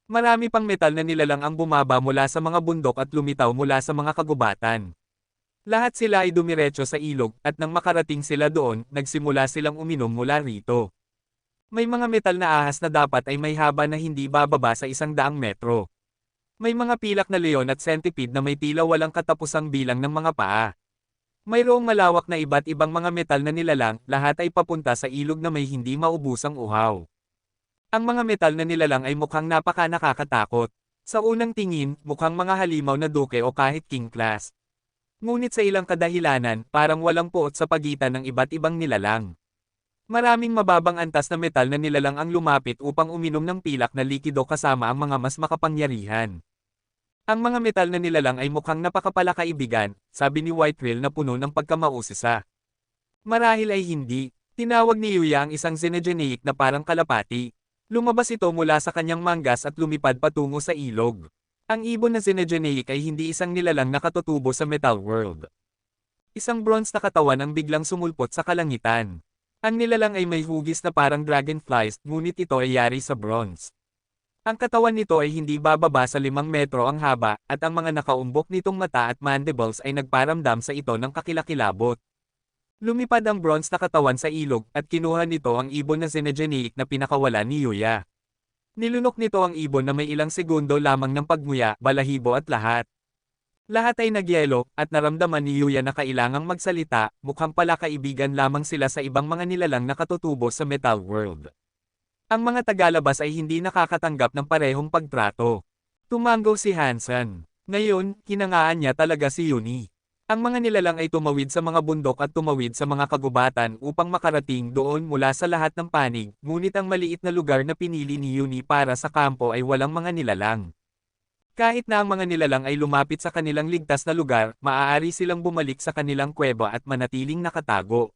Marami pang metal na nilalang ang bumaba mula sa mga bundok at lumitaw mula sa mga kagubatan. Lahat sila ay dumiretso sa ilog at nang makarating sila doon, nagsimula silang uminom mula rito. May mga metal na ahas na dapat ay may haba na hindi bababa sa 100 metro. May mga pilak na leon at centipede na may tila walang katapusang bilang ng mga paa. Mayroong malawak na iba't ibang mga metal na nilalang, lahat ay papunta sa ilog na may hindi maubusang uhaw. Ang mga metal na nilalang ay mukhang napaka nakakatakot. Sa unang tingin, mukhang mga halimaw na duke o kahit king class. Ngunit sa ilang kadahilanan, parang walang puot sa pagitan ng iba't ibang nilalang. Maraming mababang antas na metal na nilalang ang lumapit upang uminom ng pilak na likido kasama ang mga mas makapangyarihan. Ang mga metal na nilalang ay mukhang napakapalakaibigan, sabi ni Whiterill na puno ng pagkamausisa. Marahil ay hindi. Tinawag ni Yuya ang isang xenogeneic na parang kalapati. Lumabas ito mula sa kanyang manggas at lumipad patungo sa ilog. Ang ibon na xenogeneic ay hindi isang nilalang na katutubo sa Metal World. Isang bronze na katawan ang biglang sumulpot sa kalangitan. Ang nilalang ay may hugis na parang dragonflies, ngunit ito ay yari sa bronze. Ang katawan nito ay hindi bababa sa 5 metro ang haba, at ang mga nakaumbok nitong mata at mandibles ay nagparamdam sa ito ng kakilakilabot. Lumipad ang bronze na katawan sa ilog, at kinuha nito ang ibon na xenogeneic na pinakawalan ni Yuya. Nilunok nito ang ibon na may ilang segundo lamang ng pagnguya, balahibo at lahat. Lahat ay nagyelo, at naramdaman ni Yuya na kailangang magsalita, mukhang pala kaibigan lamang sila sa ibang mga nilalang na katutubo sa Metal World. Ang mga tagalabas ay hindi nakakatanggap ng parehong pagtrato. Tumanggo si Hansen. Ngayon, kinangaan niya talaga si Yuni. Ang mga nilalang ay tumawid sa mga bundok at tumawid sa mga kagubatan upang makarating doon mula sa lahat ng panig, ngunit ang maliit na lugar na pinili ni Yuni para sa kampo ay walang mga nilalang. Kahit na ang mga nilalang ay lumapit sa kanilang ligtas na lugar, maaari silang bumalik sa kanilang kuweba at manatiling nakatago.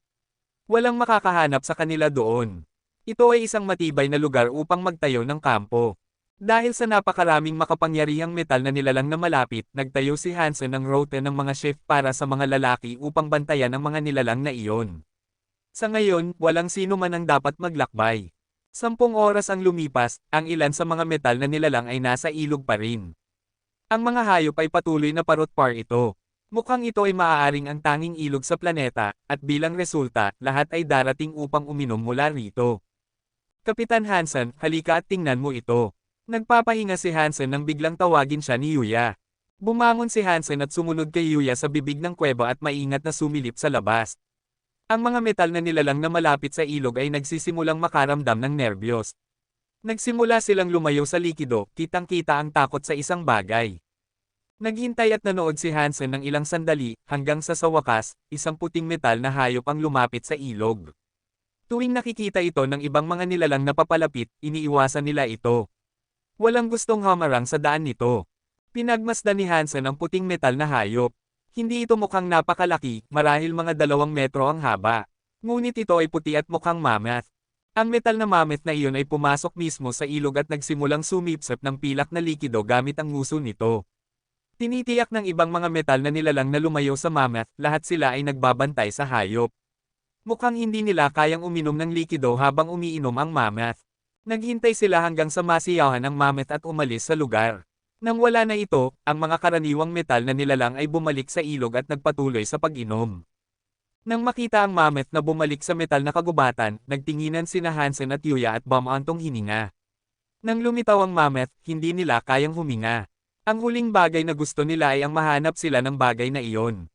Walang makakahanap sa kanila doon. Ito ay isang matibay na lugar upang magtayo ng kampo. Dahil sa napakaraming makapangyarihang metal na nilalang na malapit, nagtayo si Hansen ng route ng mga shift para sa mga lalaki upang bantayan ang mga nilalang na iyon. Sa ngayon, walang sino man ang dapat maglakbay. 10 oras ang lumipas, ang ilan sa mga metal na nilalang ay nasa ilog pa rin. Ang mga hayop ay patuloy na parot-par ito. Mukhang ito ay maaaring ang tanging ilog sa planeta, at bilang resulta, lahat ay darating upang uminom mula rito. Kapitan Hansen, halika at tingnan mo ito. Nagpapahinga si Hansen nang biglang tawagin siya ni Yuya. Bumangon si Hansen at sumunod kay Yuya sa bibig ng kuweba at maingat na sumilip sa labas. Ang mga metal na nilalang na malapit sa ilog ay nagsisimulang makaramdam ng nerbiyos. Nagsimula silang lumayo sa likido, kitang-kita ang takot sa isang bagay. Naghintay at nanood si Hansen ng ilang sandali, hanggang sa wakas, isang puting metal na hayop ang lumapit sa ilog. Tuwing nakikita ito ng ibang mga nilalang na papalapit, iniiwasan nila ito. Walang gustong hamarang sa daan nito. Pinagmasdan ni Hansen ang puting metal na hayop. Hindi ito mukhang napakalaki, marahil mga 2 metro ang haba. Ngunit ito ay puti at mukhang mammoth. Ang metal na mammoth na iyon ay pumasok mismo sa ilog at nagsimulang sumipsip ng pilak na likido gamit ang nguso nito. Tinitiyak ng ibang mga metal na nilalang na lumayo sa mammoth, lahat sila ay nagbabantay sa hayop. Mukhang hindi nila kayang uminom ng likido habang umiinom ang mammoth. Naghintay sila hanggang sa masiyahan ang mammoth at umalis sa lugar. Nang wala na ito, ang mga karaniwang metal na nilalang ay bumalik sa ilog at nagpatuloy sa pag-inom. Nang makita ang mammoth na bumalik sa metal na kagubatan, nagtinginan sina Hansen at Yuya at bumantong hininga. Nang lumitaw ang mammoth, hindi nila kayang huminga. Ang huling bagay na gusto nila ay ang mahanap sila ng bagay na iyon.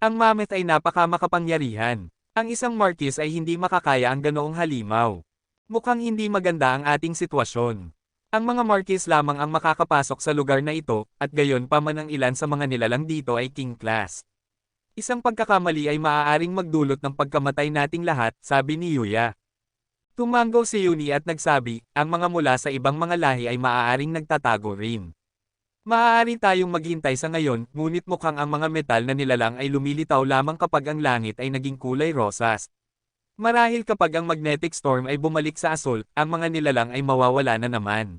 Ang mammoth ay napakamakapangyarihan. Ang isang marquis ay hindi makakaya ang ganoong halimaw. Mukhang hindi maganda ang ating sitwasyon. Ang mga marquis lamang ang makakapasok sa lugar na ito, at gayon pa man ang ilan sa mga nilalang dito ay king class. Isang pagkakamali ay maaaring magdulot ng pagkamatay nating lahat, sabi ni Yuya. Tumanggo si Yuni at nagsabi, ang mga mula sa ibang mga lahi ay maaaring nagtatago rin. Maaari tayong maghintay sa ngayon, ngunit mukhang ang mga metal na nilalang ay lumilitaw lamang kapag ang langit ay naging kulay rosas. Marahil kapag ang magnetic storm ay bumalik sa asol, ang mga nilalang ay mawawala na naman.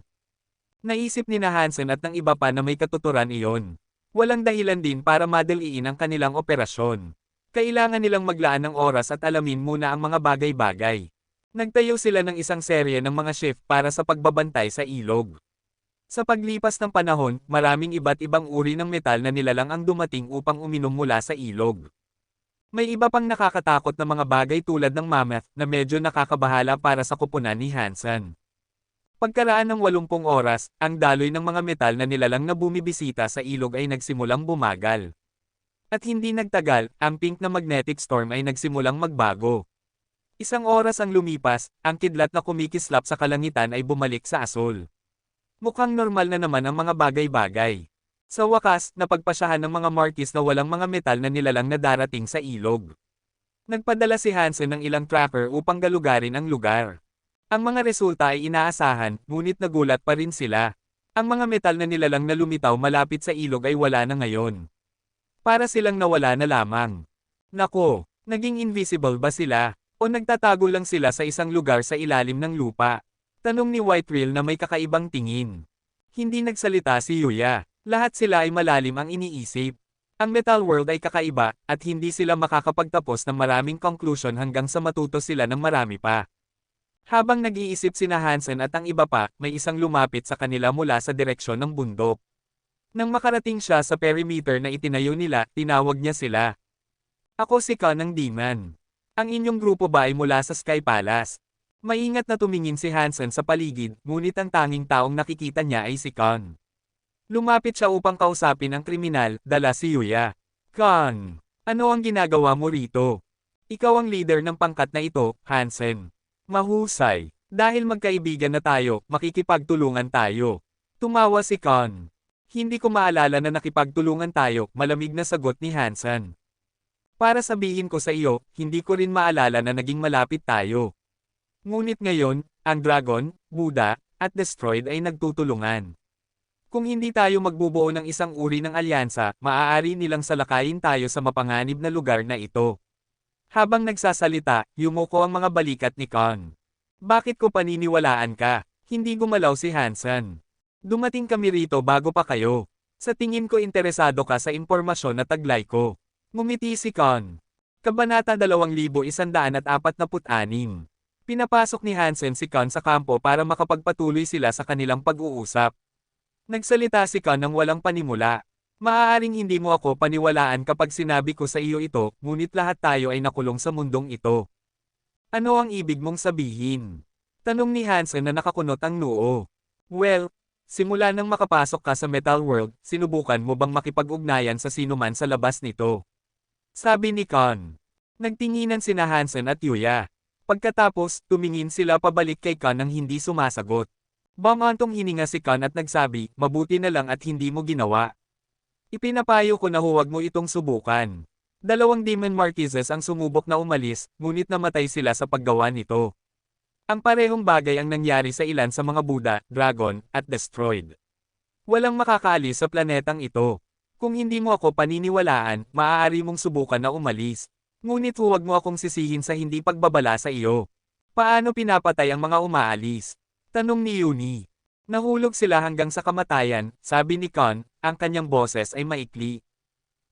Naisip ni Hansen at ng iba pa na may katuturan iyon. Walang dahilan din para madaliin ang kanilang operasyon. Kailangan nilang maglaan ng oras at alamin muna ang mga bagay-bagay. Nagtayo sila ng isang serye ng mga shift para sa pagbabantay sa ilog. Sa paglipas ng panahon, maraming iba't ibang uri ng metal na nilalang ang dumating upang uminom mula sa ilog. May iba pang nakakatakot na mga bagay tulad ng mammoth na medyo nakakabahala para sa kupunan ni Hansen. Pagkaraan ng 80 oras, ang daloy ng mga metal na nilalang na bumibisita sa ilog ay nagsimulang bumagal. At hindi nagtagal, ang pink na magnetic storm ay nagsimulang magbago. Isang oras ang lumipas, ang kidlat na kumikislap sa kalangitan ay bumalik sa asul. Mukhang normal na naman ang mga bagay-bagay. Sa wakas, napagpasyahan ng mga Marquis na walang mga metal na nilalang na darating sa ilog. Nagpadala si Hansen ng ilang tracker upang galugarin ang lugar. Ang mga resulta ay inaasahan, ngunit nagulat pa rin sila. Ang mga metal na nilalang na lumitaw malapit sa ilog ay wala na ngayon. Para silang nawala na lamang. Nako, naging invisible ba sila? O nagtatago lang sila sa isang lugar sa ilalim ng lupa? Tanong ni Whiterill na may kakaibang tingin. Hindi nagsalita si Yuya. Lahat sila ay malalim ang iniisip. Ang Metal World ay kakaiba, at hindi sila makakapagtapos ng maraming conclusion hanggang sa matuto sila ng marami pa. Habang nag-iisip sina Hansen at ang iba pa, may isang lumapit sa kanila mula sa direksyon ng bundok. Nang makarating siya sa perimeter na itinayo nila, tinawag niya sila. Ako si Khan ng Demon. Ang inyong grupo ba ay mula sa Sky Palace? Maingat na tumingin si Hansen sa paligid, ngunit ang tanging taong nakikita niya ay si Khan. Lumapit siya upang kausapin ang kriminal, dala si Yuya. Khan, ano ang ginagawa mo rito? Ikaw ang leader ng pangkat na ito, Hansen. Mahusay. Dahil magkaibigan na tayo, makikipagtulungan tayo. Tumawa si Khan. Hindi ko maalala na nakipagtulungan tayo, malamig na sagot ni Hansen. Para sabihin ko sa iyo, hindi ko rin maalala na naging malapit tayo. Ngunit ngayon, ang Dragon, Buddha, at Destroyed ay nagtutulungan. Kung hindi tayo magbubuo ng isang uri ng alyansa, maaari nilang salakayin tayo sa mapanganib na lugar na ito. Habang nagsasalita, yumuko ang mga balikat ni Khan. Bakit ko paniniwalaan ka? Hindi gumalaw si Hansen. Dumating kami rito bago pa kayo. Sa tingin ko interesado ka sa impormasyon na taglay ko. Ngumiti si Khan. Kabanata 2146. Pinapasok ni Hansen si Khan sa kampo para makapagpatuloy sila sa kanilang pag-uusap. Nagsalita si Khan ng walang panimula. Maaaring hindi mo ako paniwalaan kapag sinabi ko sa iyo ito, ngunit lahat tayo ay nakulong sa mundong ito. Ano ang ibig mong sabihin? Tanong ni Hansen na nakakunot ang noo. Well, simula nang makapasok ka sa Metal World, sinubukan mo bang makipag-ugnayan sa sinuman sa labas nito? Sabi ni Khan. Nagtinginan sina Hansen at Yuya. Pagkatapos, tumingin sila pabalik kay Khan nang hindi sumasagot. Bumantong hininga si Khan at nagsabi, mabuti na lang at hindi mo ginawa. Ipinapayo ko na huwag mo itong subukan. 2 Demon Marquises ang sumubok na umalis, ngunit namatay sila sa paggawa nito. Ang parehong bagay ang nangyari sa ilan sa mga Buddha, Dragon, at Destroyed. Walang makakaalis sa planetang ito. Kung hindi mo ako paniniwalaan, maaari mong subukan na umalis. Ngunit huwag mo akong sisihin sa hindi pagbabala sa iyo. Paano pinapatay ang mga umaalis? Tanong ni Yuni. Nahulog sila hanggang sa kamatayan, sabi ni Khan, ang kanyang boses ay maikli.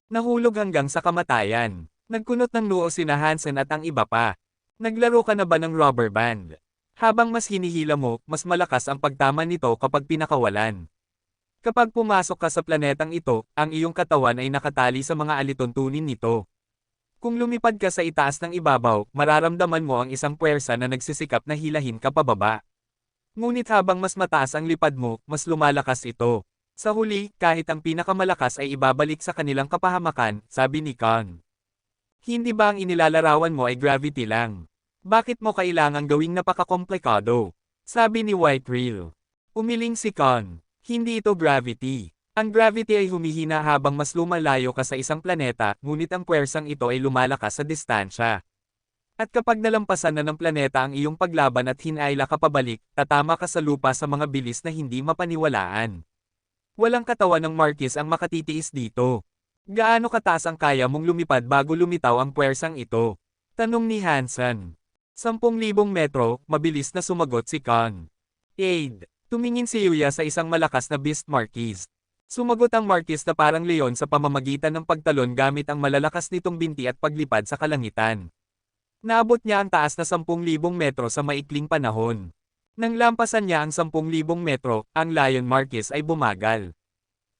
Nahulog hanggang sa kamatayan. Nagkunot ng noo sina Hansen at ang iba pa. Naglaro ka na ba ng rubber band? Habang mas hinihila mo, mas malakas ang pagtama nito kapag pinakawalan. Kapag pumasok ka sa planetang ito, ang iyong katawan ay nakatali sa mga alituntunin nito. Kung lumipad ka sa itaas ng ibabaw, mararamdaman mo ang isang puwersa na nagsisikap na hilahin ka pababa. Ngunit habang mas mataas ang lipad mo, mas lumalakas ito. Sa huli, kahit ang pinakamalakas ay ibabalik sa kanilang kapahamakan, sabi ni Khan. Hindi ba ang inilalarawan mo ay gravity lang? Bakit mo kailangang gawing napakakomplikado? Sabi ni Whiterill. Umiling si Khan. Hindi ito gravity. Ang gravity ay humihina habang mas lumalayo ka sa isang planeta, ngunit ang puwersang ito ay lumalakas sa distansya. At kapag nalampasan na ng planeta ang iyong paglaban at hinaila ka pabalik, tatama ka sa lupa sa mga bilis na hindi mapaniwalaan. Walang katawan ng Marquis ang makatitiis dito. Gaano kataas ang kaya mong lumipad bago lumitaw ang puwersang ito? Tanong ni Hansen. 10,000 metro, mabilis na sumagot si Khan. Aid. Tumingin si Yuya sa isang malakas na beast Marquis. Sumagot ang Marquis na parang leon sa pamamagitan ng pagtalon gamit ang malalakas nitong binti at paglipad sa kalangitan. Naabot niya ang taas na 10,000 metro sa maikling panahon. Nang lampasan niya ang 10,000 metro, ang Lion Marquez ay bumagal.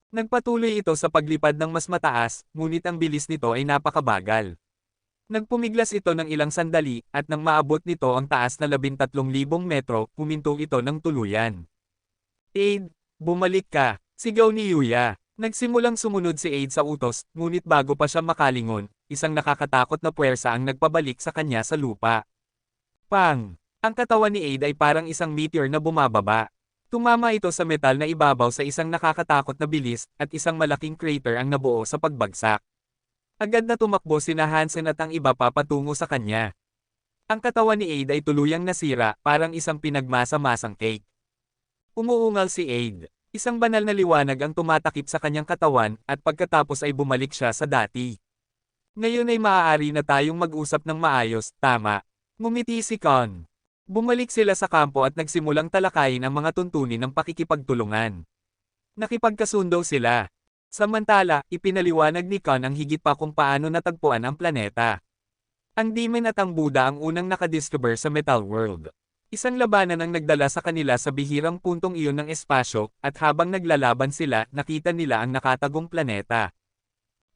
Nagpatuloy ito sa paglipad ng mas mataas, ngunit ang bilis nito ay napakabagal. Nagpumiglas ito ng ilang sandali, at nang maabot nito ang taas na 13,000 metro, huminto ito ng tuluyan. Aid, bumalik ka, sigaw ni Yuya. Nagsimulang sumunod si Aid sa utos, ngunit bago pa siya makalingon, isang nakakatakot na puwersa ang nagpabalik sa kanya sa lupa. Pang! Ang katawan ni Aid ay parang isang meteor na bumababa. Tumama ito sa metal na ibabaw sa isang nakakatakot na bilis, at isang malaking crater ang nabuo sa pagbagsak. Agad na tumakbo sina Hansen at ang iba pa patungo sa kanya. Ang katawan ni Aid ay tuluyang nasira, parang isang pinagmasa-masang cake. Umuungal si Aid. Isang banal na liwanag ang tumatakip sa kanyang katawan, at pagkatapos ay bumalik siya sa dati. Ngayon ay maaari na tayong mag-usap ng maayos, tama. Ngumiti si Con. Bumalik sila sa kampo at nagsimulang talakayin ang mga tuntunin ng pakikipagtulungan. Nakipagkasundo sila. Samantala, ipinaliwanag ni Con ang higit pa kung paano natagpuan ang planeta. Ang Demon at ang Buddha ang unang nakadiscover sa Metal World. Isang labanan ang nagdala sa kanila sa bihirang puntong iyon ng espasyo, at habang naglalaban sila, nakita nila ang nakatagong planeta.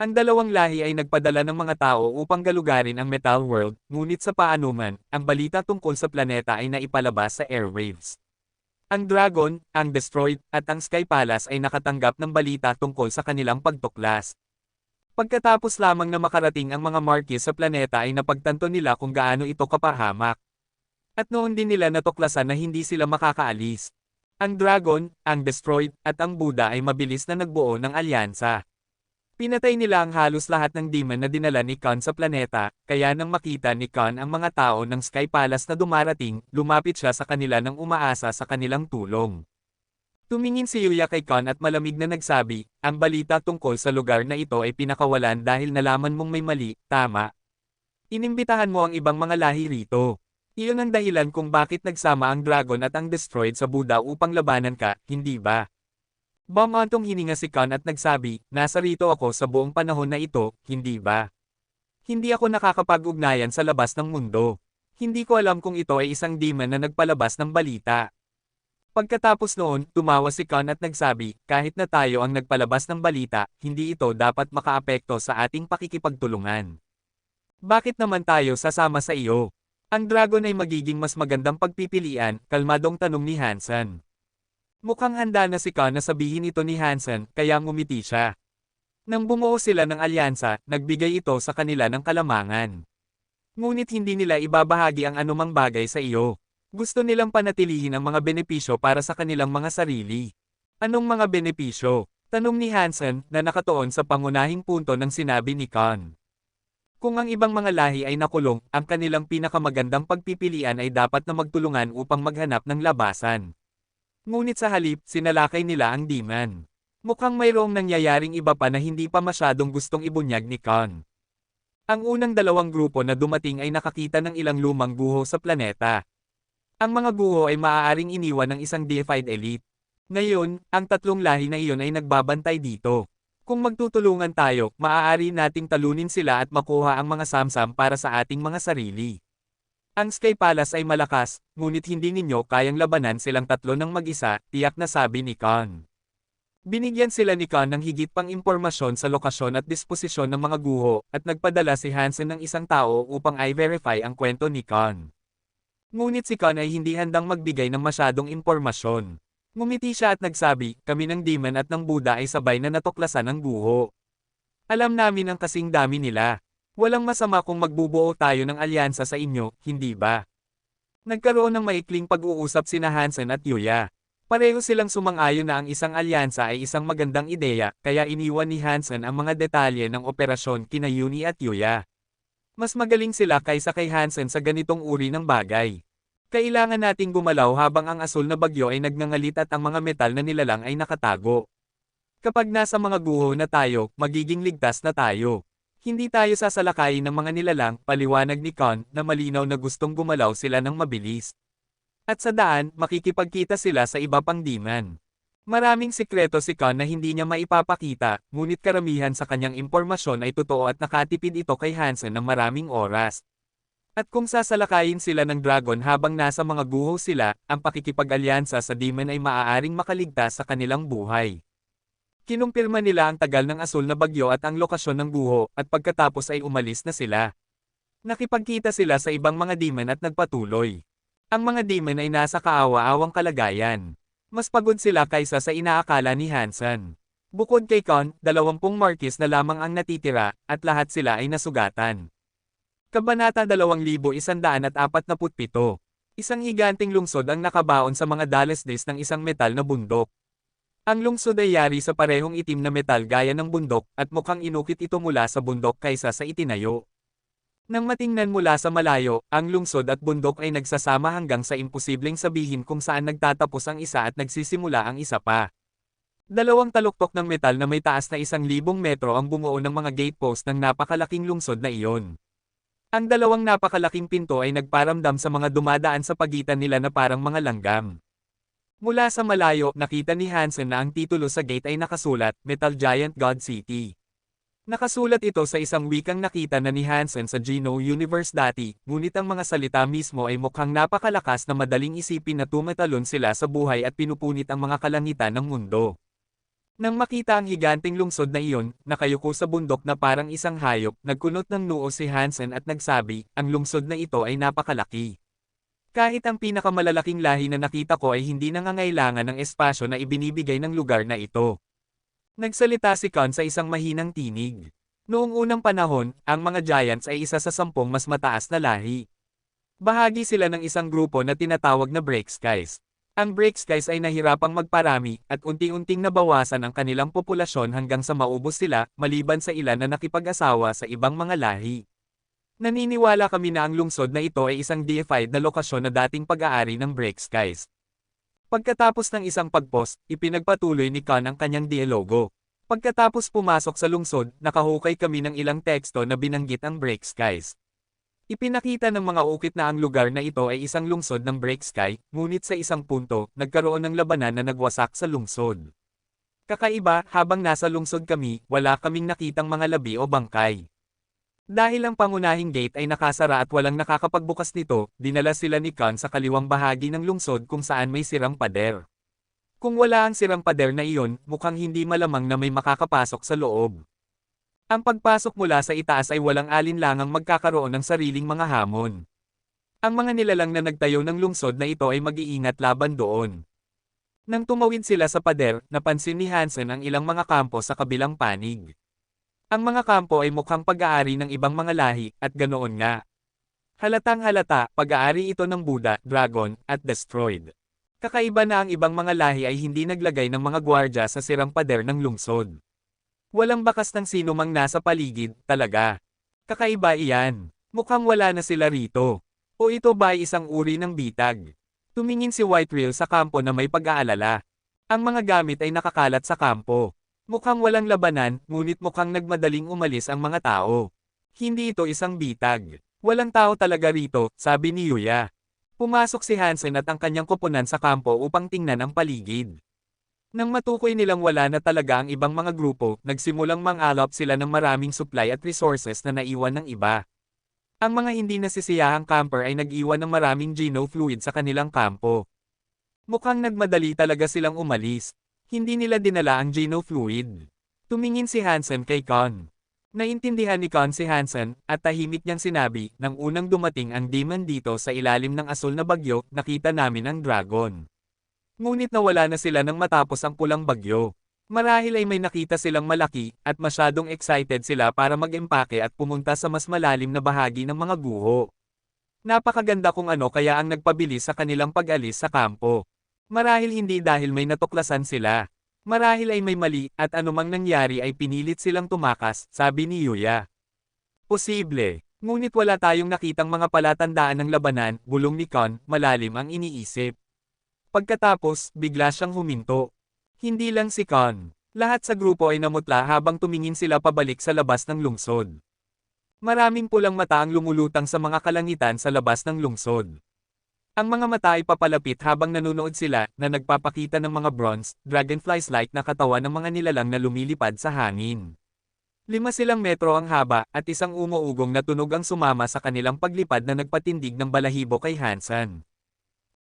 Ang dalawang lahi ay nagpadala ng mga tao upang galugarin ang Metal World, ngunit sa paanuman, ang balita tungkol sa planeta ay naipalabas sa airwaves. Ang Dragon, ang Destroyed, at ang Sky Palace ay nakatanggap ng balita tungkol sa kanilang pagtuklas. Pagkatapos lamang na makarating ang mga Marquis sa planeta ay napagtanto nila kung gaano ito kapahamak. At noon din nila natuklasan na hindi sila makakaalis. Ang Dragon, ang Destroyed, at ang Buddha ay mabilis na nagbuo ng alyansa. Pinatay nila ang halos lahat ng demon na dinala ni Khan sa planeta, kaya nang makita ni Khan ang mga tao ng Sky Palace na dumarating, lumapit siya sa kanila nang umaasa sa kanilang tulong. Tumingin si Yuya kay Khan at malamig na nagsabi, ang balita tungkol sa lugar na ito ay pinakawalan dahil nalaman mong may mali, tama. Inimbitahan mo ang ibang mga lahi rito. Iyon ang dahilan kung bakit nagsama ang Dragon at ang Destroyed sa Buddha upang labanan ka, hindi ba? Bumantong hininga si Khan at nagsabi, nasa rito ako sa buong panahon na ito, hindi ba? Hindi ako nakakapag-ugnayan sa labas ng mundo. Hindi ko alam kung ito ay isang demon na nagpalabas ng balita. Pagkatapos noon, tumawa si Khan at nagsabi, kahit na tayo ang nagpalabas ng balita, hindi ito dapat makaapekto sa ating pakikipagtulungan. Bakit naman tayo sasama sa iyo? Ang Dragon ay magiging mas magandang pagpipilian, kalmadong tanong ni Hansen. Mukhang handa na si Khan na sabihin ito ni Hansen, kaya ngumiti siya. Nang bumuo sila ng alyansa, nagbigay ito sa kanila ng kalamangan. Ngunit hindi nila ibabahagi ang anumang bagay sa iyo. Gusto nilang panatilihin ang mga benepisyo para sa kanilang mga sarili. Anong mga benepisyo? Tanong ni Hansen, na nakatuon sa pangunahing punto ng sinabi ni Khan. Kung ang ibang mga lahi ay nakulong, ang kanilang pinakamagandang pagpipilian ay dapat na magtulungan upang maghanap ng labasan. Ngunit sa halip, sinalakay nila ang demon. Mukhang mayroong nangyayaring iba pa na hindi pa masyadong gustong ibunyag ni Khan. Ang unang dalawang grupo na dumating ay nakakita ng ilang lumang guho sa planeta. Ang mga guho ay maaaring iniwan ng isang deified elite. Ngayon, ang tatlong lahi na iyon ay nagbabantay dito. Kung magtutulungan tayo, maaari nating talunin sila at makuha ang mga samsam para sa ating mga sarili. Ang Sky Palace ay malakas, ngunit hindi ninyo kayang labanan silang tatlo ng mag-isa, tiyak na sabi ni Khan. Binigyan sila ni Khan ng higit pang impormasyon sa lokasyon at disposisyon ng mga guho, at nagpadala si Hansen ng isang tao upang i-verify ang kwento ni Khan. Ngunit si Khan ay hindi handang magbigay ng masyadong impormasyon. Ngumiti siya at nagsabi, kami ng Demon at ng Buddha ay sabay na natuklasan ng guho. Alam namin ang kasing dami nila. Walang masama kung magbubuo tayo ng alyansa sa inyo, hindi ba? Nagkaroon ng maikling pag-uusap sina Hansen at Yuya. Pareho silang sumang-ayon na ang isang alyansa ay isang magandang ideya, kaya iniwan ni Hansen ang mga detalye ng operasyon kina Yuni at Yuya. Mas magaling sila kaysa kay Hansen sa ganitong uri ng bagay. Kailangan nating gumalaw habang ang asul na bagyo ay nagngangalit at ang mga metal na nilalang ay nakatago. Kapag nasa mga guho na tayo, magiging ligtas na tayo. Hindi tayo sasalakayin ng mga nilalang, paliwanag ni Khan, na malinaw na gustong gumalaw sila ng mabilis. At sa daan, makikipagkita sila sa iba pang demon. Maraming sikreto si Khan na hindi niya maipapakita, ngunit karamihan sa kanyang impormasyon ay totoo at nakatipid ito kay Hansen ng maraming oras. At kung sasalakayin sila ng dragon habang nasa mga guho sila, ang pakikipag-alyansa sa demon ay maaaring makaligtas sa kanilang buhay. Kinumpirma nila ang tagal ng asul na bagyo at ang lokasyon ng guho, at pagkatapos ay umalis na sila. Nakipagkita sila sa ibang mga demon at nagpatuloy. Ang mga demon ay nasa kaawa-awang kalagayan. Mas pagod sila kaysa sa inaakala ni Hansen. Bukod kay Con, 20 markis na lamang ang natitira, at lahat sila ay nasugatan. Kabanata 2147. Isang higanting lungsod ang nakabaon sa mga dalesdes ng isang metal na bundok. Ang lungsod ay yari sa parehong itim na metal gaya ng bundok, at mukhang inukit ito mula sa bundok kaysa sa itinayo. Nang matingnan mula sa malayo, ang lungsod at bundok ay nagsasama hanggang sa imposibleng sabihin kung saan nagtatapos ang isa at nagsisimula ang isa pa. Dalawang taluktok ng metal na may taas na 1,000 metro ang bumuo ng mga gatepost ng napakalaking lungsod na iyon. Ang dalawang napakalaking pinto ay nagparamdam sa mga dumadaan sa pagitan nila na parang mga langgam. Mula sa malayo, nakita ni Hansen na ang titulo sa gate ay nakasulat, Metal Giant God City. Nakasulat ito sa isang wikang nakita na ni Hansen sa Geno Universe dati, ngunit ang mga salita mismo ay mukhang napakalakas na madaling isipin na tumatalon sila sa buhay at pinupunit ang mga kalangitan ng mundo. Nang makita ang higanting lungsod na iyon, nakayuko sa bundok na parang isang hayop, nagkunot ng noo si Hansen at nagsabi, ang lungsod na ito ay napakalaki. Kahit ang pinakamalalaking lahi na nakita ko ay hindi nangangailangan ng espasyo na ibinibigay ng lugar na ito. Nagsalita si Con sa isang mahinang tinig. Noong unang panahon, ang mga giants ay isa sa 10 mas mataas na lahi. Bahagi sila ng isang grupo na tinatawag na Breakskies. Ang Breakskies ay nahirapang magparami, at unti-unting nabawasan ang kanilang populasyon hanggang sa maubos sila, maliban sa ilan na nakipag-asawa sa ibang mga lahi. Naniniwala kami na ang lungsod na ito ay isang deified na lokasyon na dating pag-aari ng Breakskies. Pagkatapos ng isang pagpost, ipinagpatuloy ni Con ang kanyang dialogo. Pagkatapos pumasok sa lungsod, nakahukay kami ng ilang teksto na binanggit ang Breakskies. Ipinakita ng mga ukit na ang lugar na ito ay isang lungsod ng Breaksky, ngunit sa isang punto, nagkaroon ng labanan na nagwasak sa lungsod. Kakaiba, habang nasa lungsod kami, wala kaming nakitang mga labi o bangkay. Dahil ang pangunahing gate ay nakasara at walang nakakapagbukas nito, dinala sila ni Con sa kaliwang bahagi ng lungsod kung saan may sirang pader. Kung wala ang sirang pader na iyon, mukhang hindi malamang na may makakapasok sa loob. Ang pagpasok mula sa itaas ay walang alinlangang magkakaroon ng sariling mga hamon. Ang mga nilalang na nagtayo ng lungsod na ito ay mag-iingat laban doon. Nang tumawid sila sa pader, napansin ni Hansen ang ilang mga kampo sa kabilang panig. Ang mga kampo ay mukhang pag-aari ng ibang mga lahi, at ganoon nga. Halatang halata, pag-aari ito ng Buddha, Dragon, at Destroyed. Kakaiba na ang ibang mga lahi ay hindi naglagay ng mga gwardya sa sirang pader ng lungsod. Walang bakas ng sino mang nasa paligid, talaga. Kakaiba iyan. Mukhang wala na sila rito. O ito ba ay isang uri ng bitag? Tumingin si Whiterill sa kampo na may pag-aalala. Ang mga gamit ay nakakalat sa kampo. Mukhang walang labanan, ngunit mukhang nagmadaling umalis ang mga tao. Hindi ito isang bitag. Walang tao talaga rito, sabi ni Yuya. Pumasok si Hansen at ang kanyang koponan sa kampo upang tingnan ang paligid. Nang matukoy nilang wala na talaga ang ibang mga grupo, nagsimulang mang-alop sila ng maraming supply at resources na naiwan ng iba. Ang mga hindi nasisiyahang camper ay nag-iwan ng maraming Geno fluid sa kanilang kampo. Mukhang nagmadali talaga silang umalis. Hindi nila dinala ang Geno fluid. Tumingin si Hansen kay Con. Naintindihan ni Con si Hansen, at tahimik niyang sinabi, nang unang dumating ang demon dito sa ilalim ng asul na bagyo, nakita namin ang dragon. Ngunit nawala na sila nang matapos ang pulang bagyo. Marahil ay may nakita silang malaki, at masyadong excited sila para mag-empake at pumunta sa mas malalim na bahagi ng mga guho. Napakaganda kung ano kaya ang nagpabilis sa kanilang pag-alis sa kampo. Marahil hindi dahil may natuklasan sila. Marahil ay may mali, at anumang nangyari ay pinilit silang tumakas, sabi ni Yuya. Posible. Ngunit wala tayong nakitang mga palatandaan ng labanan, bulong ni Con, malalim ang iniisip. Pagkatapos, bigla siyang huminto. Hindi lang si Con. Lahat sa grupo ay namutla habang tumingin sila pabalik sa labas ng lungsod. Maraming pulang mata ang lumulutang sa mga kalangitan sa labas ng lungsod. Ang mga mata ay papalapit habang nanonood sila, na nagpapakita ng mga bronze, dragonflies-like na katawan ng mga nilalang na lumilipad sa hangin. 5 silang metro ang haba at isang umuugong na tunog ang sumama sa kanilang paglipad na nagpatindig ng balahibo kay Hansen.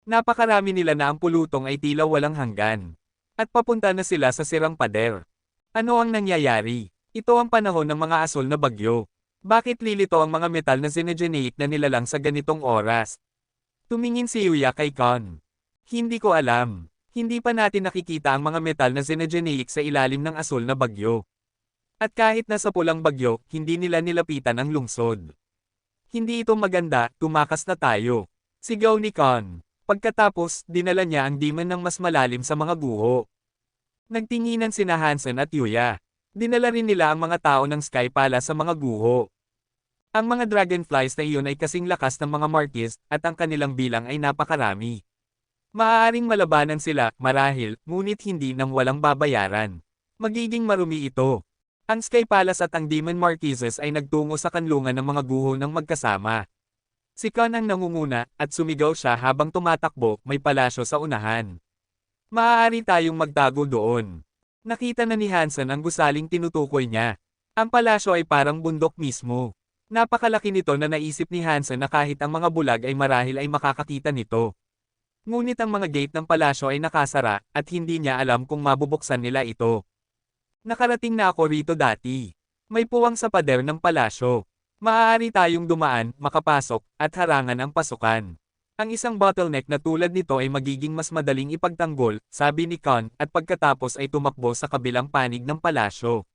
Napakarami nila na ang pulutong ay tila walang hanggan. At papunta na sila sa sirang pader. Ano ang nangyayari? Ito ang panahon ng mga asol na bagyo. Bakit lilito ang mga metal na sinegeneate na nilalang sa ganitong oras? Tumingin si Yuya kay Kon. Hindi ko alam. Hindi pa natin nakikita ang mga metal na sinegeneate sa ilalim ng asol na bagyo. At kahit nasa pulang bagyo, hindi nila nilapitan ang lungsod. Hindi ito maganda, tumakas na tayo. Sigaw ni Kon. Pagkatapos, dinala niya ang demon ng mas malalim sa mga guho. Nagtinginan sina Hansen at Yuya. Dinala rin nila ang mga tao ng Sky Palace sa mga guho. Ang mga dragonflies na iyon ay kasing lakas ng mga Marquis, at ang kanilang bilang ay napakarami. Maaaring malabanan sila, marahil, ngunit hindi nang walang babayaran. Magiging marumi ito. Ang Sky Palace at ang Demon Marquises ay nagtungo sa kanlungan ng mga guho ng magkasama. Si Kon ang nangunguna, at sumigaw siya habang tumatakbo, may palasyo sa unahan. Maaari tayong magtago doon. Nakita na ni Hansen ang gusaling tinutukoy niya. Ang palasyo ay parang bundok mismo. Napakalaki nito na naisip ni Hansen na kahit ang mga bulag ay marahil ay makakakita nito. Ngunit ang mga gate ng palasyo ay nakasara, at hindi niya alam kung mabubuksan nila ito. Nakarating na ako rito dati. May puwang sa pader ng palasyo. Maaari tayong dumaan, makapasok, at harangan ang pasukan. Ang isang bottleneck na tulad nito ay magiging mas madaling ipagtanggol, sabi ni Kon, at pagkatapos ay tumakbo sa kabilang panig ng palasyo.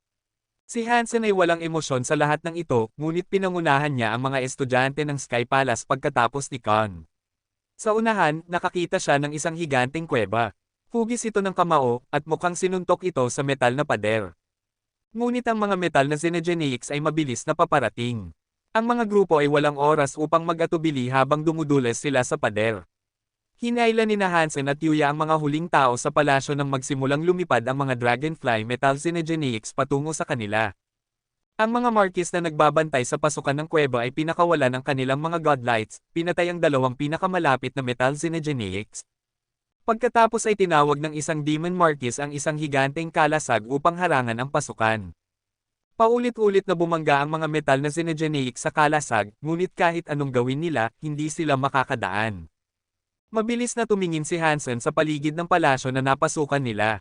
Si Hansen ay walang emosyon sa lahat ng ito, ngunit pinangunahan niya ang mga estudyante ng Sky Palace pagkatapos ni Kon. Sa unahan, nakakita siya ng isang higanteng kuweba. Hugis ito ng kamao, at mukhang sinuntok ito sa metal na pader. Ngunit ang mga metal na sinegeneix ay mabilis na paparating. Ang mga grupo ay walang oras upang mag-atubili habang dumudulas sila sa pader. Hinailan ni Hansen at Yuya ang mga huling tao sa palasyo nang magsimulang lumipad ang mga dragonfly metal sinegeneix patungo sa kanila. Ang mga Marquis na nagbabantay sa pasukan ng kuweba ay pinakawalan ng kanilang mga godlights, pinatay ang dalawang pinakamalapit na metal sinegeneix. Pagkatapos ay tinawag ng isang Demon Marquis ang isang higanteng kalasag upang harangan ang pasukan. Paulit-ulit na bumangga ang mga metal na sinegeneix sa kalasag, ngunit kahit anong gawin nila, hindi sila makakadaan. Mabilis na tumingin si Hansen sa paligid ng palasyo na napasukan nila.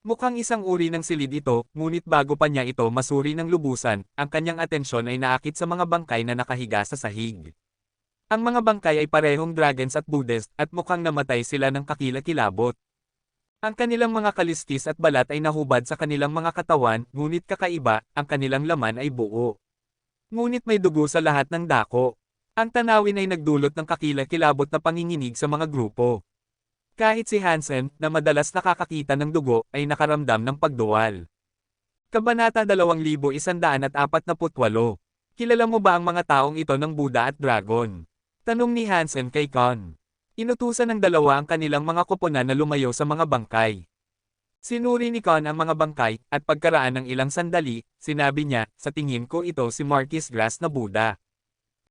Mukhang isang uri ng silid ito, ngunit bago pa niya ito masuri ng lubusan, ang kanyang atensyon ay naakit sa mga bangkay na nakahiga sa sahig. Ang mga bangkay ay parehong dragons at Buddhist, at mukhang namatay sila ng kakilakilabot. Ang kanilang mga kaliskis at balat ay nahubad sa kanilang mga katawan, ngunit kakaiba, ang kanilang laman ay buo. Ngunit may dugo sa lahat ng dako. Ang tanawin ay nagdulot ng kakilakilabot na panginginig sa mga grupo. Kahit si Hansen, na madalas nakakakita ng dugo, ay nakaramdam ng pagduwal. Kabanata 2148. Kilala mo ba ang mga taong ito ng Buddha at Dragon? Tanong ni Hansen kay Kon. Inutusan ng dalawa ang kanilang mga koponan na lumayo sa mga bangkay. Sinuri ni Kon ang mga bangkay, at pagkaraan ng ilang sandali, sinabi niya, sa tingin ko ito si Marquis Grass na Buddha.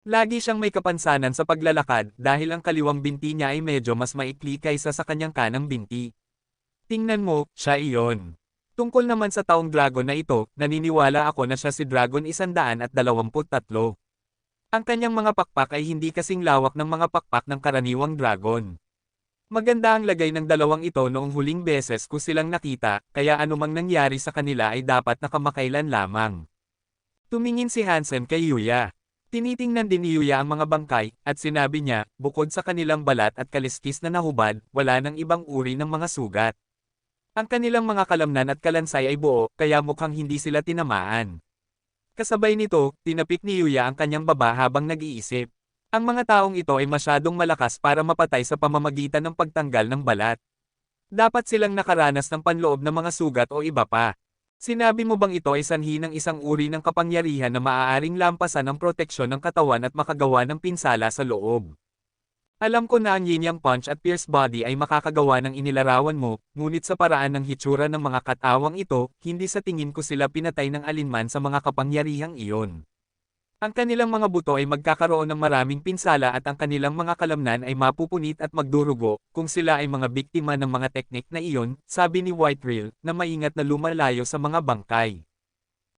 Lagi siyang may kapansanan sa paglalakad dahil ang kaliwang binti niya ay medyo mas maikli kaysa sa kanyang kanang binti. Tingnan mo, siya iyon. Tungkol naman sa taong dragon na ito, naniniwala ako na siya si Dragon 123. Ang kanyang mga pakpak ay hindi kasing lawak ng mga pakpak ng karaniwang dragon. Maganda ang lagay ng dalawang ito noong huling beses ko silang nakita, kaya anumang nangyari sa kanila ay dapat nakamakailan lamang. Tumingin si Hansen kay Yuya. Tinitingnan din ni Yuya ang mga bangkay, at sinabi niya, bukod sa kanilang balat at kaliskis na nahubad, wala nang ibang uri ng mga sugat. Ang kanilang mga kalamnan at kalansay ay buo, kaya mukhang hindi sila tinamaan. Kasabay nito, tinapik ni Yuya ang kanyang baba habang nag-iisip. Ang mga taong ito ay masyadong malakas para mapatay sa pamamagitan ng pagtanggal ng balat. Dapat silang nakaranas ng panloob na mga sugat o iba pa. Sinabi mo bang ito ay sanhi ng isang uri ng kapangyarihan na maaaring lampasan ang proteksyon ng katawan at makagawa ng pinsala sa loob? Alam ko na ang Yin Yang Punch at Pierce Body ay makakagawa ng inilarawan mo, ngunit sa paraan ng hitsura ng mga katawang ito, hindi sa tingin ko sila pinatay ng alinman sa mga kapangyarihang iyon. Ang kanilang mga buto ay magkakaroon ng maraming pinsala at ang kanilang mga kalamnan ay mapupunit at magdurugo, kung sila ay mga biktima ng mga teknik na iyon, sabi ni White Rail, na maingat na lumalayo sa mga bangkay.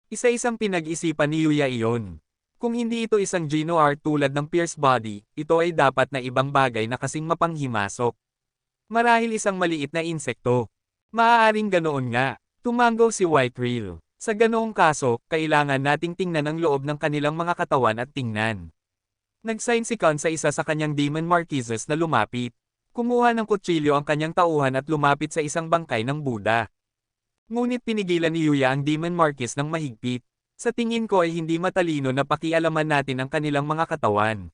Isa-isang pinag-isipan ni Yuya iyon. Kung hindi ito isang Geno art tulad ng Pierce Body, ito ay dapat na ibang bagay na kasing mapanghimasok. Marahil isang maliit na insekto. Maaaring ganoon nga. Tumanggo si White Reel. Sa ganoong kaso, kailangan nating tingnan ang loob ng kanilang mga katawan at tingnan. Nagsign si Khan sa isa sa kanyang Demon Marquises na lumapit. Kumuha ng kutsilyo ang kanyang tauhan at lumapit sa isang bangkay ng Buddha. Ngunit pinigilan ni Yuya ang Demon Marquis ng mahigpit. Sa tingin ko ay hindi matalino na pakialaman natin ang kanilang mga katawan.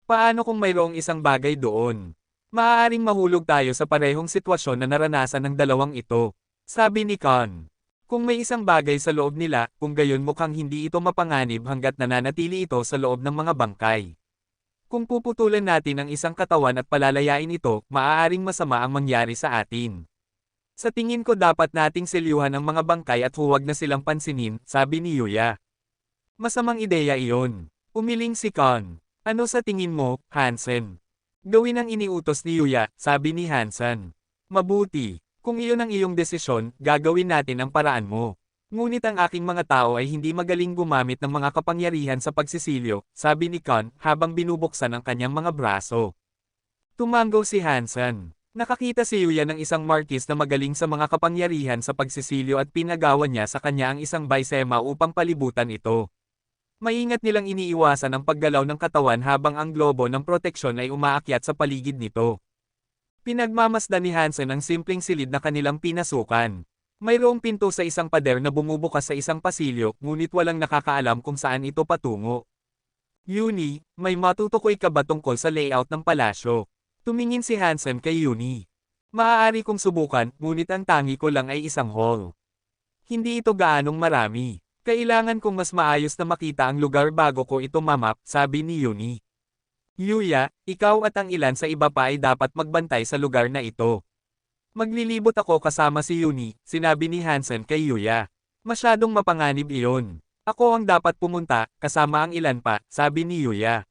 Paano kung mayroong isang bagay doon? Maaaring mahulog tayo sa parehong sitwasyon na naranasan ng dalawang ito. Sabi ni Khan. Kung may isang bagay sa loob nila, kung gayon mukhang hindi ito mapanganib hanggat nananatili ito sa loob ng mga bangkay. Kung puputulan natin ang isang katawan at palalayain ito, maaaring masama ang mangyari sa atin. Sa tingin ko dapat nating selyuhan ang mga bangkay at huwag na silang pansinin, sabi ni Yuya. Masamang ideya iyon. Umiling si Khan. Ano sa tingin mo, Hansen? Gawin ang iniutos ni Yuya, sabi ni Hansen. Mabuti. Kung iyon ang iyong desisyon, gagawin natin ang paraan mo. Ngunit ang aking mga tao ay hindi magaling gumamit ng mga kapangyarihan sa pagsisilyo, sabi ni Khan habang binubuksan ang kanyang mga braso. Tumanggo si Hansen. Nakakita si Yuya ng isang Marquis na magaling sa mga kapangyarihan sa pagsisilyo at pinagawa niya sa kanya ang isang Baisema upang palibutan ito. Maingat nilang iniiwasan ang paggalaw ng katawan habang ang globo ng proteksyon ay umaakyat sa paligid nito. Pinagmamasdan ni Hansen ang simpleng silid na kanilang pinasukan. Mayroong pinto sa isang pader na bumubukas sa isang pasilyo, ngunit walang nakakaalam kung saan ito patungo. Yuni, may matutukoy ka ba tungkol sa layout ng palasyo? Tumingin si Hansen kay Yuni. Maaari kong subukan, ngunit ang tangi ko lang ay isang hall. Hindi ito gaanong marami. Kailangan kong mas maayos na makita ang lugar bago ko ito mamap, sabi ni Yuni. Yuya, ikaw at ang ilan sa iba pa ay dapat magbantay sa lugar na ito. Maglilibot ako kasama si Yuni, sinabi ni Hansen kay Yuya. Masyadong mapanganib iyon. Ako ang dapat pumunta, kasama ang ilan pa, sabi ni Yuya.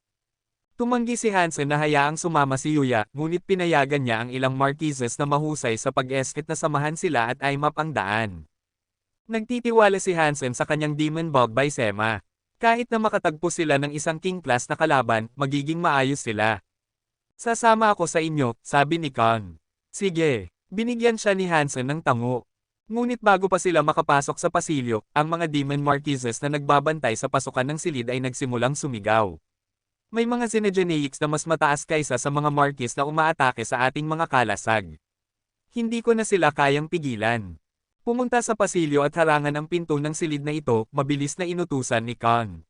Tumanggi si Hansen na hayaang sumama si Yuya, ngunit pinayagan niya ang ilang Marquises na mahusay sa pag-esket na samahan sila at aimap ang daan. Nagtitiwala si Hansen sa kanyang Demon Bog Baisema. Kahit na makatagpo sila ng isang King Class na kalaban, magiging maayos sila. Sasama ako sa inyo, sabi ni Khan. Sige. Binigyan siya ni Hansen ng tango. Ngunit bago pa sila makapasok sa pasilyo, ang mga Demon Marquises na nagbabantay sa pasukan ng silid ay nagsimulang sumigaw. May mga Xenogeneics na mas mataas kaysa sa mga Marquis na umaatake sa ating mga kalasag. Hindi ko na sila kayang pigilan. Pumunta sa pasilyo at harangan ang pinto ng silid na ito, mabilis na inutusan ni Khan.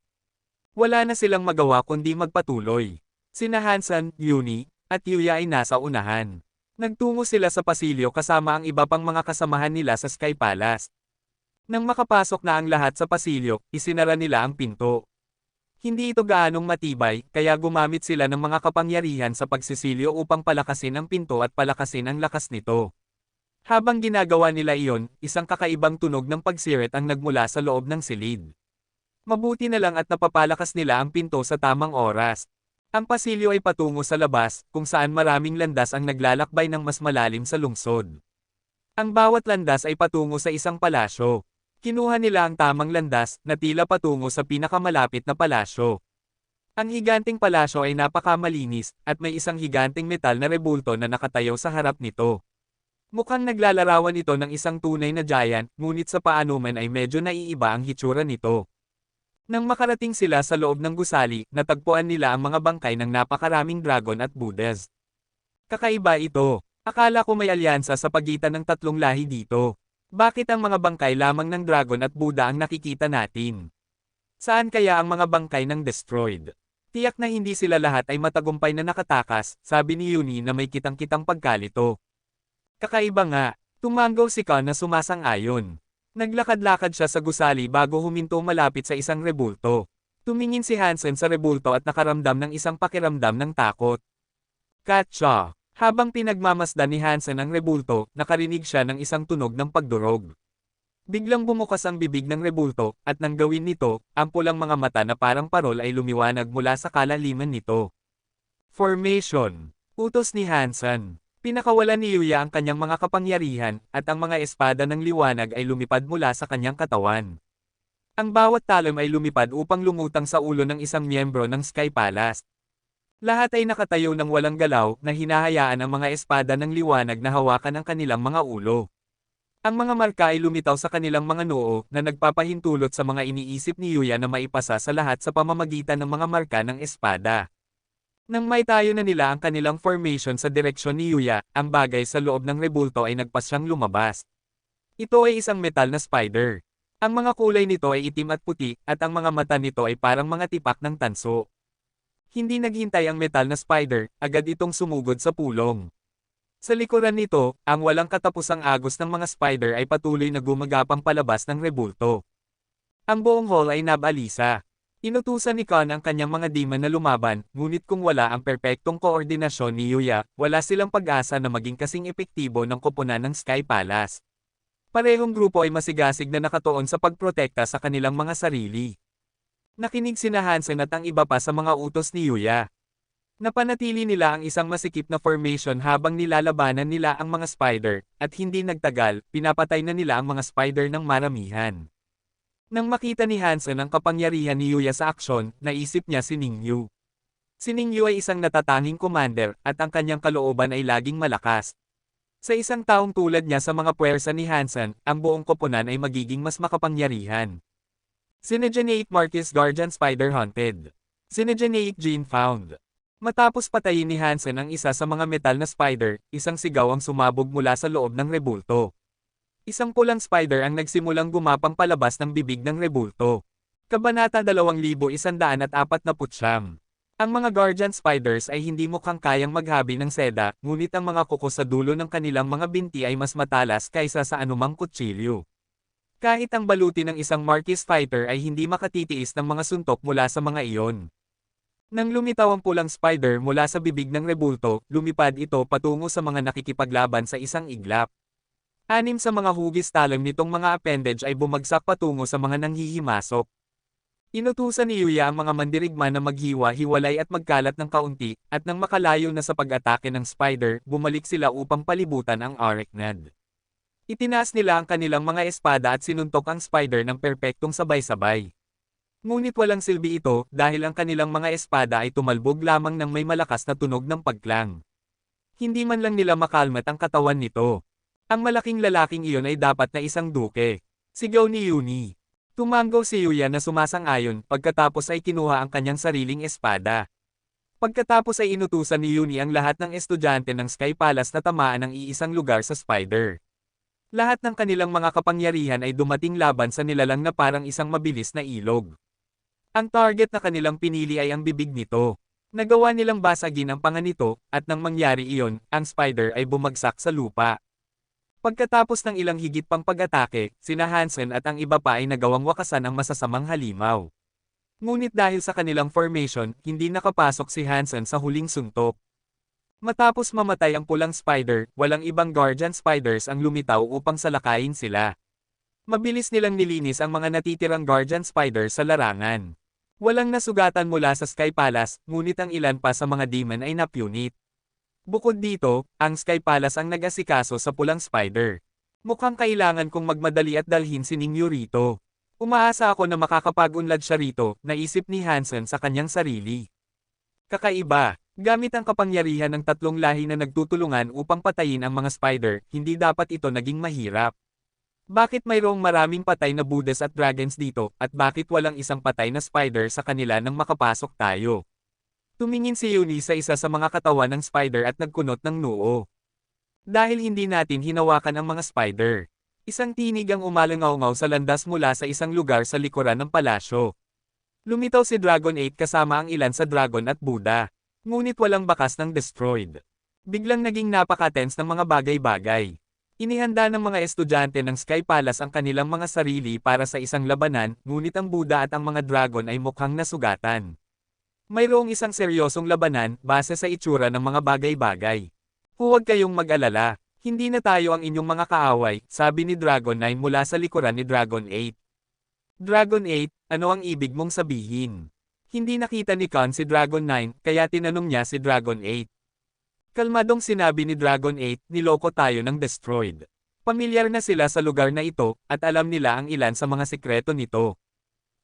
Wala na silang magawa kundi magpatuloy. Sina Hansen, Yuni, at Yuya ay nasa unahan. Nagtungo sila sa pasilyo kasama ang iba pang mga kasamahan nila sa Sky Palace. Nang makapasok na ang lahat sa pasilyo, isinara nila ang pinto. Hindi ito gaanong matibay, kaya gumamit sila ng mga kapangyarihan sa pagsisilyo upang palakasin ang pinto at palakasin ang lakas nito. Habang ginagawa nila iyon, isang kakaibang tunog ng pagsirit ang nagmula sa loob ng silid. Mabuti na lang at napapalakas nila ang pinto sa tamang oras. Ang pasilyo ay patungo sa labas, kung saan maraming landas ang naglalakbay ng mas malalim sa lungsod. Ang bawat landas ay patungo sa isang palasyo. Kinuha nila ang tamang landas, na tila patungo sa pinakamalapit na palasyo. Ang higanting palasyo ay napakamalinis, at may isang higanting metal na rebulto na nakatayo sa harap nito. Mukhang naglalarawan ito ng isang tunay na giant, ngunit sa paanuman ay medyo naiiba ang hitsura nito. Nang makarating sila sa loob ng gusali, natagpuan nila ang mga bangkay ng napakaraming dragon at Buddhas. Kakaiba ito. Akala ko may alyansa sa pagitan ng tatlong lahi dito. Bakit ang mga bangkay lamang ng dragon at Buddha ang nakikita natin? Saan kaya ang mga bangkay ng destroyed? Tiyak na hindi sila lahat ay matagumpay na nakatakas, sabi ni Yuni na may kitang-kitang pagkalito. Kakaiba nga, tumanggaw si Khan na sumasang-ayon. Naglakad-lakad siya sa gusali bago huminto malapit sa isang rebulto. Tumingin si Hansen sa rebulto at nakaramdam ng isang pakiramdam ng takot. Katsa! Habang pinagmamasdan ni Hansen ang rebulto, nakarinig siya ng isang tunog ng pagdurog. Biglang bumukas ang bibig ng rebulto, at nang gawin nito, ang pulang mga mata na parang parol ay lumiwanag mula sa kalaliman nito. Formation! Utos ni Hansen. Pinakawalan ni Yuya ang kanyang mga kapangyarihan, at ang mga espada ng liwanag ay lumipad mula sa kanyang katawan. Ang bawat talon ay lumipad upang lumutang sa ulo ng isang miyembro ng Sky Palace. Lahat ay nakatayo ng walang galaw na hinahayaan ang mga espada ng liwanag na hawakan ang kanilang mga ulo. Ang mga marka ay lumitaw sa kanilang mga noo na nagpapahintulot sa mga iniisip ni Yuya na maipasa sa lahat sa pamamagitan ng mga marka ng espada. Nang maitayo na nila ang kanilang formation sa direksyon ni Yuya, ang bagay sa loob ng rebulto ay nagpasyang lumabas. Ito ay isang metal na spider. Ang mga kulay nito ay itim at puti, at ang mga mata nito ay parang mga tipak ng tanso. Hindi naghintay ang metal na spider, agad itong sumugod sa pulong. Sa likuran nito, ang walang katapusang agos ng mga spider ay patuloy na gumagapang palabas ng rebulto. Ang buong hall ay nabalisa. Inutusan ni Khan ang kanyang mga demon na lumaban, ngunit kung wala ang perpektong koordinasyon ni Yuya, wala silang pag-asa na maging kasing epektibo ng koponan ng Sky Palace. Parehong grupo ay masigasig na nakatuon sa pagprotekta sa kanilang mga sarili. Nakinig sina Hansen at ang iba pa sa mga utos ni Yuya. Napanatili nila ang isang masikip na formation habang nilalabanan nila ang mga spider, at hindi nagtagal, pinapatay na nila ang mga spider ng maramihan. Nang makita ni Hansen ang kapangyarihan ni Yuya sa aksyon, naisip niya si Ningyu. Si Ningyu ay isang natatanging commander, at ang kanyang kalooban ay laging malakas. Sa isang taong tulad niya sa mga puwersa ni Hansen, ang buong koponan ay magiging mas makapangyarihan. Synergeneic Marquis Guardian Spider Hunted. Synergeneic Gene Found. Matapos patayin ni Hansen ang isa sa mga metal na spider, isang sigaw ang sumabog mula sa loob ng rebulto. Isang pulang spider ang nagsimulang gumapang palabas ng bibig ng rebulto. Kabanata 2149. Ang mga guardian spiders ay hindi mukhang kayang maghabi ng seda, ngunit ang mga kuko sa dulo ng kanilang mga binti ay mas matalas kaysa sa anumang kutsilyo. Kahit ang baluti ng isang Marquis fighter ay hindi makatitiis ng mga suntok mula sa mga iyon. Nang lumitaw ang pulang spider mula sa bibig ng rebulto, lumipad ito patungo sa mga nakikipaglaban sa isang iglap. 6 sa mga hugis talon nitong mga appendage ay bumagsak patungo sa mga nanghihimasok. Inutusan ni Yuya ang mga mandirigma na maghiwa-hiwalay at magkalat ng kaunti, at nang makalayo na sa pag-atake ng spider, bumalik sila upang palibutan ang Arachnid. Itinaas nila ang kanilang mga espada at sinuntok ang spider ng perpektong sabay-sabay. Ngunit walang silbi ito dahil ang kanilang mga espada ay tumalbog lamang ng may malakas na tunog ng pagklang. Hindi man lang nila makalmat ang katawan nito. Ang malaking lalaking iyon ay dapat na isang duke. Sigaw ni Yuni. Tumango si Yuya na sumasang-ayon, pagkatapos ay kinuha ang kanyang sariling espada. Pagkatapos ay inutusan ni Yuni ang lahat ng estudyante ng Sky Palace na tamaan ng iisang lugar sa spider. Lahat ng kanilang mga kapangyarihan ay dumating laban sa nilalang na parang isang mabilis na ilog. Ang target na kanilang pinili ay ang bibig nito. Nagawa nilang basagin ang panga nito, at nang mangyari iyon, ang spider ay bumagsak sa lupa. Pagkatapos ng ilang higit pang pag-atake, sina Hansen at ang iba pa ay nagawang wakasan ang masasamang halimaw. Ngunit dahil sa kanilang formation, hindi nakapasok si Hansen sa huling suntok. Matapos mamatay ang pulang spider, walang ibang guardian spiders ang lumitaw upang salakayin sila. Mabilis nilang nilinis ang mga natitirang guardian spiders sa larangan. Walang nasugatan mula sa Sky Palace, ngunit ang ilan pa sa mga demon ay napunit. Bukod dito, ang Sky Palace ang nag-asikaso sa pulang spider. Mukhang kailangan kong magmadali at dalhin si Ningyu rito. Umaasa ako na makakapag-unlad siya rito, naisip ni Hansen sa kanyang sarili. Kakaiba, gamit ang kapangyarihan ng tatlong lahi na nagtutulungan upang patayin ang mga spider, hindi dapat ito naging mahirap. Bakit mayroong maraming patay na Buddhas at dragons dito, at bakit walang isang patay na spider sa kanila nang makapasok tayo? Tumingin si Yuni sa isa sa mga katawan ng spider at nagkunot ng noo. Dahil hindi natin hinawakan ang mga spider. Isang tinig ang umalangaw-ngaw sa landas mula sa isang lugar sa likuran ng palasyo. Lumitaw si Dragon 8 kasama ang ilan sa dragon at Buddha. Ngunit walang bakas ng destroyed. Biglang naging napaka-tense ng mga bagay-bagay. Inihanda ng mga estudyante ng Sky Palace ang kanilang mga sarili para sa isang labanan, ngunit ang Buddha at ang mga dragon ay mukhang nasugatan. Mayroong isang seryosong labanan base sa itsura ng mga bagay-bagay. Huwag kayong mag-alala, hindi na tayo ang inyong mga kaaway, sabi ni Dragon 9 mula sa likuran ni Dragon 8. Dragon 8, ano ang ibig mong sabihin? Hindi nakita ni Khan si Dragon 9, kaya tinanong niya si Dragon 8. Kalmadong sinabi ni Dragon 8, niloko tayo ng destroyed. Pamilyar na sila sa lugar na ito, at alam nila ang ilan sa mga sikreto nito.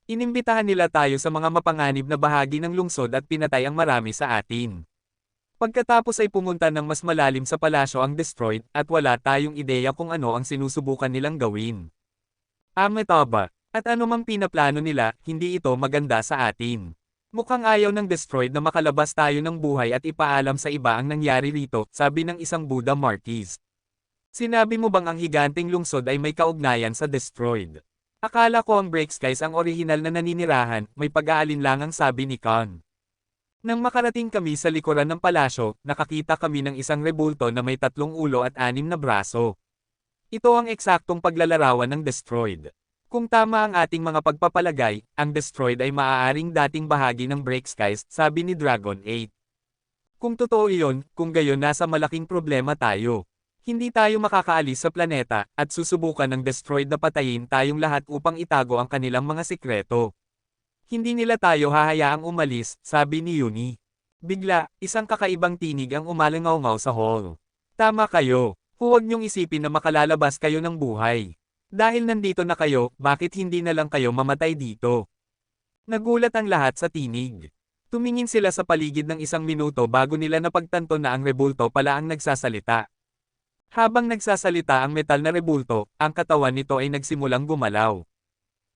Inimbitahan nila tayo sa mga mapanganib na bahagi ng lungsod at pinatay ang marami sa atin. Pagkatapos ay pumunta ng mas malalim sa palasyo ang destroyed at wala tayong ideya kung ano ang sinusubukan nilang gawin. Amitabha. At anumang pinaplano nila, hindi ito maganda sa atin. Mukhang ayaw ng destroyed na makalabas tayo ng buhay at ipaalam sa iba ang nangyari rito, sabi ng isang Buddha Marquis. Sinabi mo bang ang higanteng lungsod ay may kaugnayan sa destroyed? Akala ko ang Break Skies ang orihinal na naninirahan, may pag-aalinlangang sabi ni Khan. Nang makarating kami sa likuran ng palasyo, nakakita kami ng isang rebulto na may 3 ulo at 6 na braso. Ito ang eksaktong paglalarawan ng destroyed. Kung tama ang ating mga pagpapalagay, ang destroyed ay maaaring dating bahagi ng Break Skies, sabi ni Dragon 8. Kung totoo iyon, kung gayon nasa malaking problema tayo. Hindi tayo makakaalis sa planeta, at susubukan ng destroyed na patayin tayong lahat upang itago ang kanilang mga sikreto. Hindi nila tayo hahayaang umalis, sabi ni Yuni. Bigla, isang kakaibang tinig ang umalangaw-ngaw sa hall. Tama kayo, huwag niyong isipin na makalalabas kayo ng buhay. Dahil nandito na kayo, bakit hindi na lang kayo mamatay dito? Nagulat ang lahat sa tinig. Tumingin sila sa paligid ng 1 minuto bago nila napagtanto na ang rebulto pala ang nagsasalita. Habang nagsasalita ang metal na rebulto, ang katawan nito ay nagsimulang gumalaw.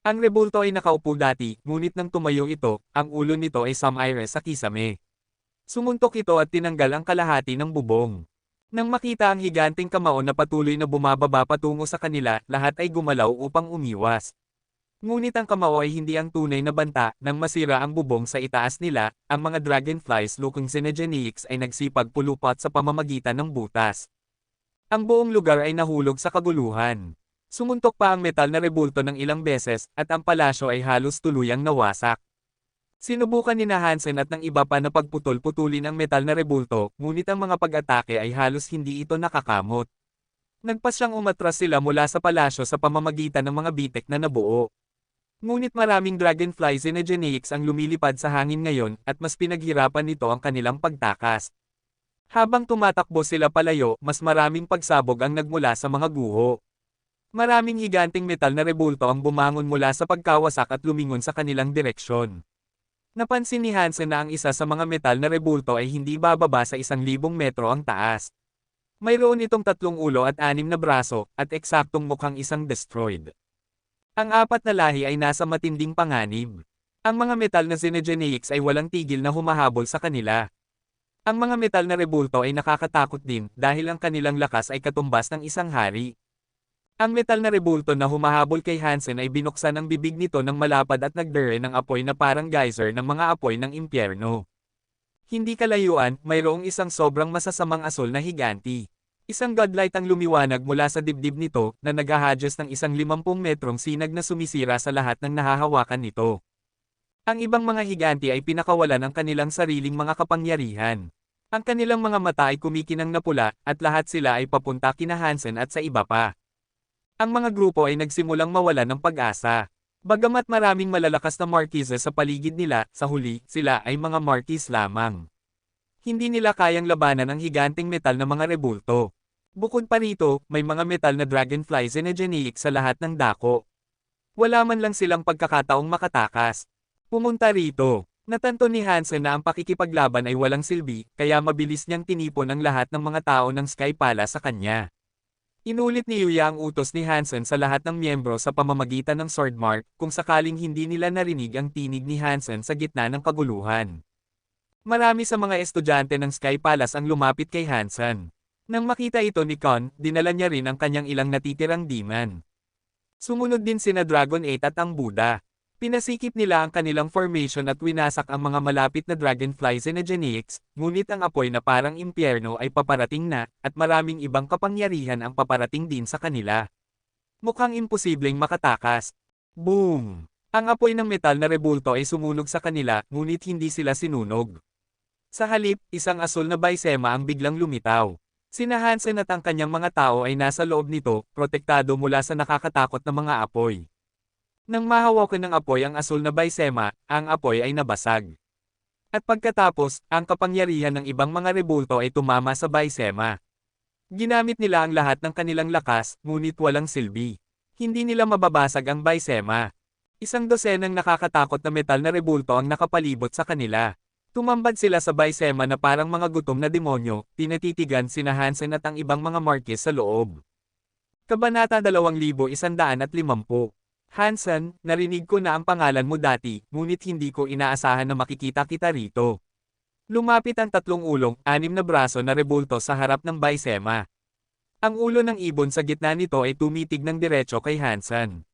Ang rebulto ay nakaupo dati, ngunit nang tumayo ito, ang ulo nito ay sumire sa kisame. Sumuntok ito at tinanggal ang kalahati ng bubong. Nang makita ang higanteng kamao na patuloy na bumababa patungo sa kanila, lahat ay gumalaw upang umiwas. Ngunit ang kamao ay hindi ang tunay na banta, nang masira ang bubong sa itaas nila, ang mga dragonflies looking Xenogenics ay nagsipagpulupot sa pamamagitan ng butas. Ang buong lugar ay nahulog sa kaguluhan. Sumuntok pa ang metal na rebulto ng ilang beses, at ang palasyo ay halos tuluyang nawasak. Sinubukan ni Hansen at ng iba pa na pagputol-putulin ang metal na rebulto, ngunit ang mga pag-atake ay halos hindi ito nakakamot. Nagpasyang umatras sila mula sa palasyo sa pamamagitan ng mga bitek na nabuo. Ngunit maraming dragonfly Xenogenics ang lumilipad sa hangin ngayon, at mas pinaghirapan nito ang kanilang pagtakas. Habang tumatakbo sila palayo, mas maraming pagsabog ang nagmula sa mga guho. Maraming higanteng metal na rebulto ang bumangon mula sa pagkawasak at lumingon sa kanilang direksyon. Napansin ni Hansen na ang isa sa mga metal na rebulto ay hindi bababa sa 1,000 metro ang taas. Mayroon itong 3 ulo at 6 na braso, at eksaktong mukhang isang destroyed. Ang 4 na lahi ay nasa matinding panganib. Ang mga metal na Xenogenics ay walang tigil na humahabol sa kanila. Ang mga metal na rebulto ay nakakatakot din dahil ang kanilang lakas ay katumbas ng isang hari. Ang metal na rebulto na humahabol kay Hansen ay binuksan ang bibig nito ng malapad at nagdere ng apoy na parang geyser ng mga apoy ng impyerno. Hindi kalayuan, mayroong isang sobrang masasamang asul na higanti. Isang godlight ang lumiwanag mula sa dibdib nito na naghahadyos ng 50 metrong sinag na sumisira sa lahat ng nahahawakan nito. Ang ibang mga higanti ay pinakawalan ng kanilang sariling mga kapangyarihan. Ang kanilang mga mata ay kumikinang na pula, at lahat sila ay papunta kina Hansen at sa iba pa. Ang mga grupo ay nagsimulang mawalan ng pag-asa. Bagamat maraming malalakas na Marquis sa paligid nila, sa huli, sila ay mga Marquis lamang. Hindi nila kayang labanan ang higanteng metal na mga rebulto. Bukod pa rito, may mga metal na dragonfly Xenogenics sa lahat ng dako. Wala man lang silang pagkakataong makatakas. Pumunta rito. Natanto ni Hansen na ang pakikipaglaban ay walang silbi, kaya mabilis niyang tinipon ang lahat ng mga tao ng Sky Palace sa kanya. Inulit ni Yuya ang utos ni Hansen sa lahat ng miyembro sa pamamagitan ng Swordmark, kung sakaling hindi nila narinig ang tinig ni Hansen sa gitna ng kaguluhan. Marami sa mga estudyante ng Sky Palace ang lumapit kay Hansen. Nang makita ito ni Khan, dinala niya rin ang kanyang ilang natitirang demon. Sumunod din sina Dragon 8 at ang Buddha. Pinasikip nila ang kanilang formation at winasak ang mga malapit na dragonfly Xenogenics, ngunit ang apoy na parang impyerno ay paparating na, at maraming ibang kapangyarihan ang paparating din sa kanila. Mukhang imposibleng makatakas. Boom! Ang apoy ng metal na rebulto ay sumunog sa kanila, ngunit hindi sila sinunog. Sa halip, isang asul na Baisema ang biglang lumitaw. Sina Hansen at ang kanyang mga tao ay nasa loob nito, protektado mula sa nakakatakot na mga apoy. Nang mahawakan ng apoy ang asul na Baisema, ang apoy ay nabasag. At pagkatapos, ang kapangyarihan ng ibang mga rebulto ay tumama sa Baisema. Ginamit nila ang lahat ng kanilang lakas, ngunit walang silbi. Hindi nila mababasag ang Baisema. Isang dosenang nakakatakot na metal na rebulto ang nakapalibot sa kanila. Tumambad sila sa Baisema na parang mga gutom na demonyo, tinatitigan sina Hansen at ang ibang mga Marquis sa loob. Kabanata 2150. Hansen, narinig ko na ang pangalan mo dati, ngunit hindi ko inaasahan na makikita kita rito. Lumapit ang tatlong ulong, 6 na braso na rebulto sa harap ng Baisema. Ang ulo ng ibon sa gitna nito ay tumitig ng diretso kay Hansen.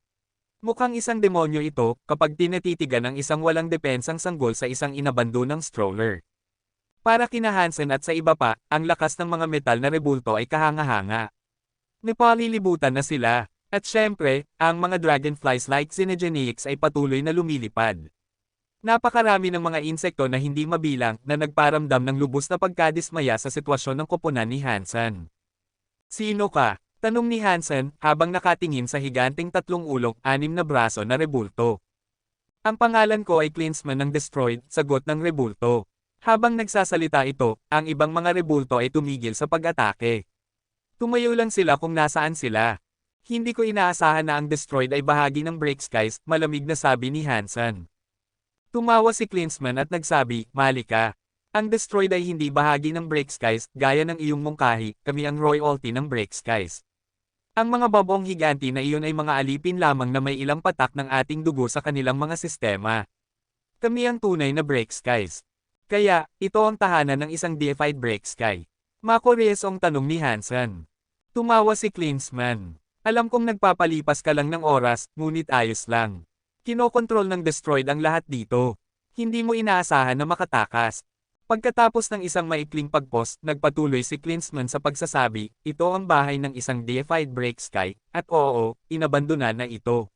Mukhang isang demonyo ito, kapag tinatitigan ng isang walang depensang sanggol sa isang inabandonang stroller. Para kina Hansen at sa iba pa, ang lakas ng mga metal na rebulto ay kahanga-hanga. Napalilibutan na sila. At syempre, ang mga dragonflies like Xenogenix ay patuloy na lumilipad. Napakarami ng mga insekto na hindi mabilang na nagparamdam ng lubos na pagkadismaya sa sitwasyon ng koponan ni Hansen. Sino ka? Tanong ni Hansen, habang nakatingin sa higanting tatlong ulong, 6 na braso na rebulto. Ang pangalan ko ay Klinsmann ng Destroyed, sagot ng rebulto. Habang nagsasalita ito, ang ibang mga rebulto ay tumigil sa pag-atake. Tumayo lang sila kung nasaan sila. Hindi ko inaasahan na ang Destroyed ay bahagi ng Break Skies, malamig na sabi ni Hansen. Tumawa si Klinsmann at nagsabi, mali ka. Ang Destroyed ay hindi bahagi ng Break Skies, gaya ng iyong mungkahi, kami ang royalty ng Break Skies. Ang mga babong higanti na iyon ay mga alipin lamang na may ilang patak ng ating dugo sa kanilang mga sistema. Kami ang tunay na Break Skies. Kaya, ito ang tahanan ng isang deified Break Sky. Makories ang tanong ni Hansen. Tumawa si Klinsmann. Alam kong nagpapalipas ka lang ng oras, ngunit ayos lang. Kinokontrol ng Destroyed ang lahat dito. Hindi mo inaasahan na makatakas. Pagkatapos ng isang maikling pagpost, nagpatuloy si Klinsmann sa pagsasabi, ito ang bahay ng isang deified Break Sky, at oo, inabandonan na ito.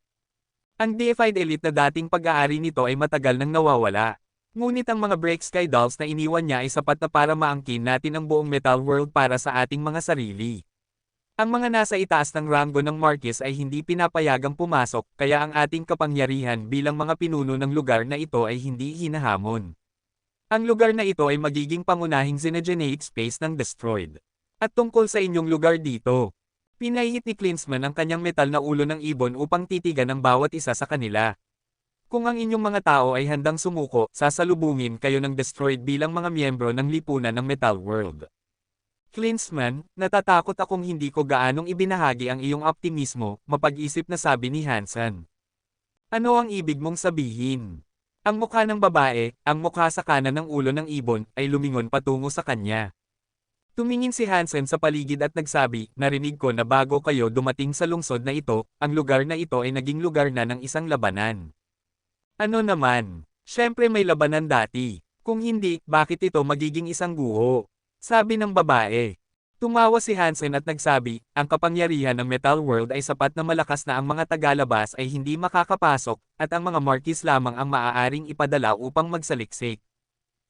Ang deified elite na dating pag-aari nito ay matagal nang nawawala. Ngunit ang mga Break Sky dolls na iniwan niya ay sapat na para maangkin natin ang buong metal world para sa ating mga sarili. Ang mga nasa itaas ng ranggo ng Marquis ay hindi pinapayagang pumasok, kaya ang ating kapangyarihan bilang mga pinuno ng lugar na ito ay hindi hinahamon. Ang lugar na ito ay magiging pangunahing xenogeneic space ng Destroyed. At tungkol sa inyong lugar dito, pinahihit ni Klinsmann ang kanyang metal na ulo ng ibon upang titigan ang bawat isa sa kanila. Kung ang inyong mga tao ay handang sumuko, sasalubungin kayo ng Destroyed bilang mga miyembro ng lipunan ng Metal World. Klinsmann, natatakot akong hindi ko gaanong ibinahagi ang iyong optimismo, mapag-isip na sabi ni Hansen. Ano ang ibig mong sabihin? Ang mukha ng babae, ang mukha sa kanan ng ulo ng ibon, ay lumingon patungo sa kanya. Tumingin si Hansen sa paligid at nagsabi, narinig ko na bago kayo dumating sa lungsod na ito, ang lugar na ito ay naging lugar na ng isang labanan. Ano naman? Siyempre may labanan dati. Kung hindi, bakit ito magiging isang guho? Sabi ng babae. Tumawa si Hansen at nagsabi, ang kapangyarihan ng Metal World ay sapat na malakas na ang mga tagalabas ay hindi makakapasok, at ang mga Marquis lamang ang maaaring ipadala upang magsaliksik.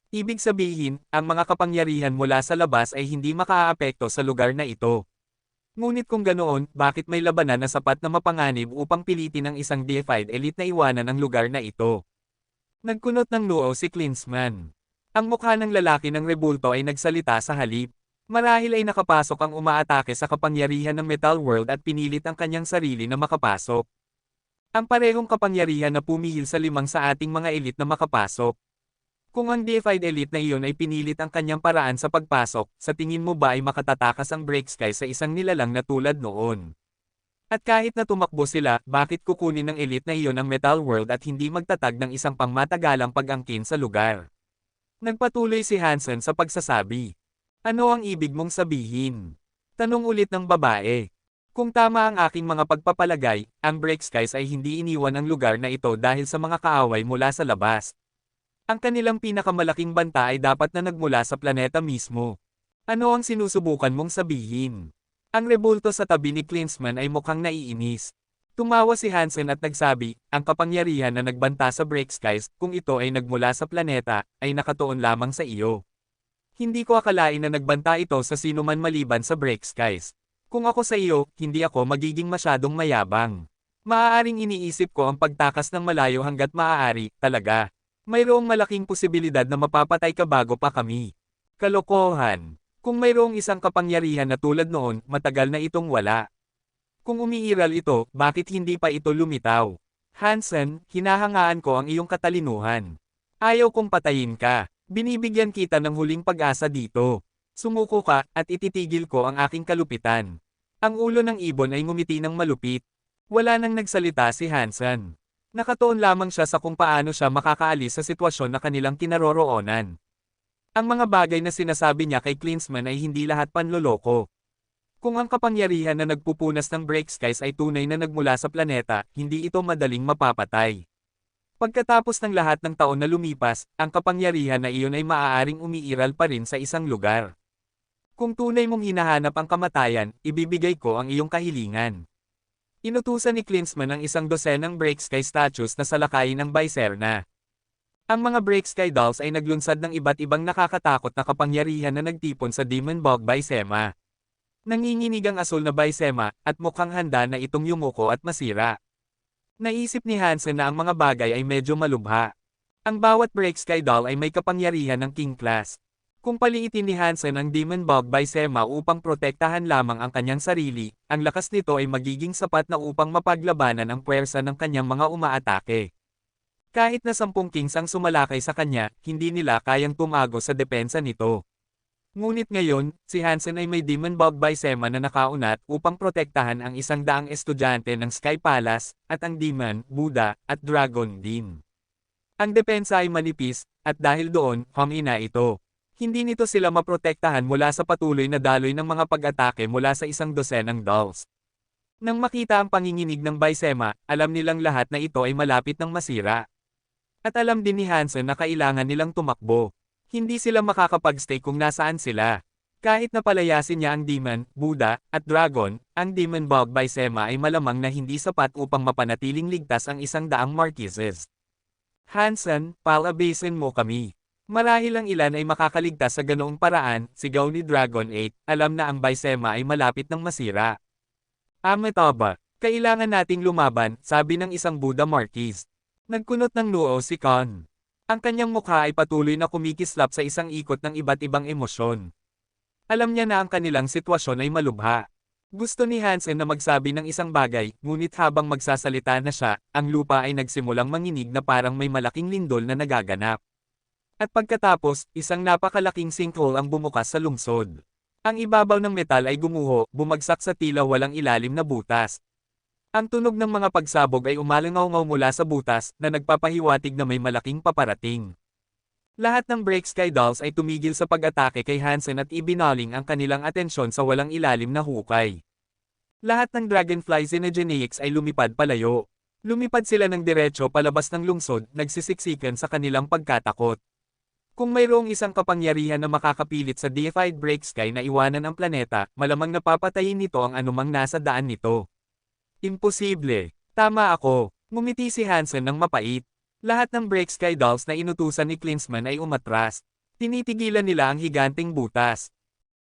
Ibig sabihin, ang mga kapangyarihan mula sa labas ay hindi makaaapekto sa lugar na ito. Ngunit kung ganoon, bakit may labanan na sapat na mapanganib upang pilitin ang isang deified elite na iwanan ang lugar na ito? Nagkunot ng noo si Klinsmann. Ang mukha ng lalaki ng rebulto ay nagsalita sa halip. Marahil ay nakapasok ang umaatake sa kapangyarihan ng Metal World at pinilit ang kanyang sarili na makapasok. Ang parehong kapangyarihan na pumihil sa limang sa ating mga elite na makapasok. Kung ang deified elite na iyon ay pinilit ang kanyang paraan sa pagpasok, sa tingin mo ba ay makatatakas ang Break Sky sa isang nilalang na tulad noon? At kahit na tumakbo sila, bakit kukunin ng elite na iyon ang Metal World at hindi magtatag ng isang pangmatagalang pag-angkin sa lugar? Nagpatuloy si Hansen sa pagsasabi. Ano ang ibig mong sabihin? Tanong ulit ng babae. Kung tama ang aking mga pagpapalagay, ang Break Skies ay hindi iniwan ang lugar na ito dahil sa mga kaaway mula sa labas. Ang kanilang pinakamalaking banta ay dapat na nagmula sa planeta mismo. Ano ang sinusubukan mong sabihin? Ang rebulto sa tabi ni Klinsmann ay mukhang naiinis. Tumawa si Hansen at nagsabi, ang kapangyarihan na nagbanta sa Break Skies, kung ito ay nagmula sa planeta, ay nakatuon lamang sa iyo. Hindi ko akalain na nagbanta ito sa sinuman maliban sa Break Skies. Kung ako sa iyo, hindi ako magiging masyadong mayabang. Maaaring iniisip ko ang pagtakas ng malayo hanggat maaari, talaga. Mayroong malaking posibilidad na mapapatay ka bago pa kami. Kalokohan. Kung mayroong isang kapangyarihan na tulad noon, matagal na itong wala. Kung umiiral ito, bakit hindi pa ito lumitaw? Hansen, hinahangaan ko ang iyong katalinuhan. Ayaw kong patayin ka. Binibigyan kita ng huling pag-asa dito. Sumuko ka, at ititigil ko ang aking kalupitan. Ang ulo ng ibon ay ngumiti ng malupit. Wala nang nagsalita si Hansen. Nakatuon lamang siya sa kung paano siya makakaalis sa sitwasyon na kanilang kinaroroonan. Ang mga bagay na sinasabi niya kay Klinsmann ay hindi lahat panloloko. Kung ang kapangyarihan na nagpupunas ng break skies ay tunay na nagmula sa planeta, hindi ito madaling mapapatay. Pagkatapos ng lahat ng taon na lumipas, ang kapangyarihan na iyon ay maaaring umiiral pa rin sa isang lugar. Kung tunay mong hinahanap ang kamatayan, ibibigay ko ang iyong kahilingan. Inutusan ni Klinsmann ang isang dosenang break sky statues na salakayin ng Byserna. Ang mga break sky dolls ay naglunsad ng iba't ibang nakakatakot na kapangyarihan na nagtipon sa Demon Bog Bysema. Nanginginig ang asul na Bysema, at mukhang handa na itong yumuko at masira. Naisip ni Hansen na ang mga bagay ay medyo malubha. Ang bawat break sky doll ay may kapangyarihan ng King Class. Kung paliitin ni Hansen ang Demon Bog Bysema upang protektahan lamang ang kanyang sarili, ang lakas nito ay magiging sapat na upang mapaglabanan ang puwersa ng kanyang mga umaatake. Kahit na 10 kings ang sumalakay sa kanya, hindi nila kayang tumago sa depensa nito. Ngunit ngayon, si Hansen ay may Demon Bog Bysema na nakaunat upang protektahan ang 100 estudyante ng Sky Palace, at ang Demon, Buddha, at Dragon din. Ang depensa ay manipis, at dahil doon, humina ito. Hindi nito sila maprotektahan mula sa patuloy na daloy ng mga pag-atake mula sa 100 dolls. Nang makita ang panginginig ng Bysema, alam nilang lahat na ito ay malapit ng masira. At alam din ni Hansen na kailangan nilang tumakbo. Hindi sila makakapag-stay kung nasaan sila. Kahit na palayasin niya ang Demon, Buddha, at Dragon, ang Demon Bog Bysema ay malamang na hindi sapat upang mapanatiling ligtas ang 100 marquises. Hansen, palabasin mo kami. Marahil ang ilan ay makakaligtas sa ganoong paraan, sigaw ni Dragon 8, alam na ang Bysema ay malapit ng masira. Amitabha, kailangan nating lumaban, sabi ng isang Buddha Marquis. Nagkunot ng noo si Khan. Ang kanyang mukha ay patuloy na kumikislap sa isang ikot ng iba't ibang emosyon. Alam niya na ang kanilang sitwasyon ay malubha. Gusto ni Hansen na magsabi ng isang bagay, ngunit habang magsasalita na siya, ang lupa ay nagsimulang manginig na parang may malaking lindol na nagaganap. At pagkatapos, isang napakalaking sinkhole ang bumukas sa lungsod. Ang ibabaw ng metal ay gumuho, bumagsak sa tila walang ilalim na butas. Ang tunog ng mga pagsabog ay umalangaw-ngaw mula sa butas na nagpapahiwatig na may malaking paparating. Lahat ng break sky dolls ay tumigil sa pag-atake kay Hansen at ibinaling ang kanilang atensyon sa walang ilalim na hukay. Lahat ng Dragonfly Xenogeneics ay lumipad palayo. Lumipad sila ng diretso palabas ng lungsod, nagsisiksikan sa kanilang pagkatakot. Kung mayroong isang kapangyarihan na makakapilit sa deified break sky na iwanan ang planeta, malamang napapatayin nito ang anumang nasa daan nito. Imposible. Tama ako. Ngumiti si Hansen ng mapait. Lahat ng break sky dolls na inutusan ni Klinsmann ay umatras. Tinitigilan nila ang higanting butas.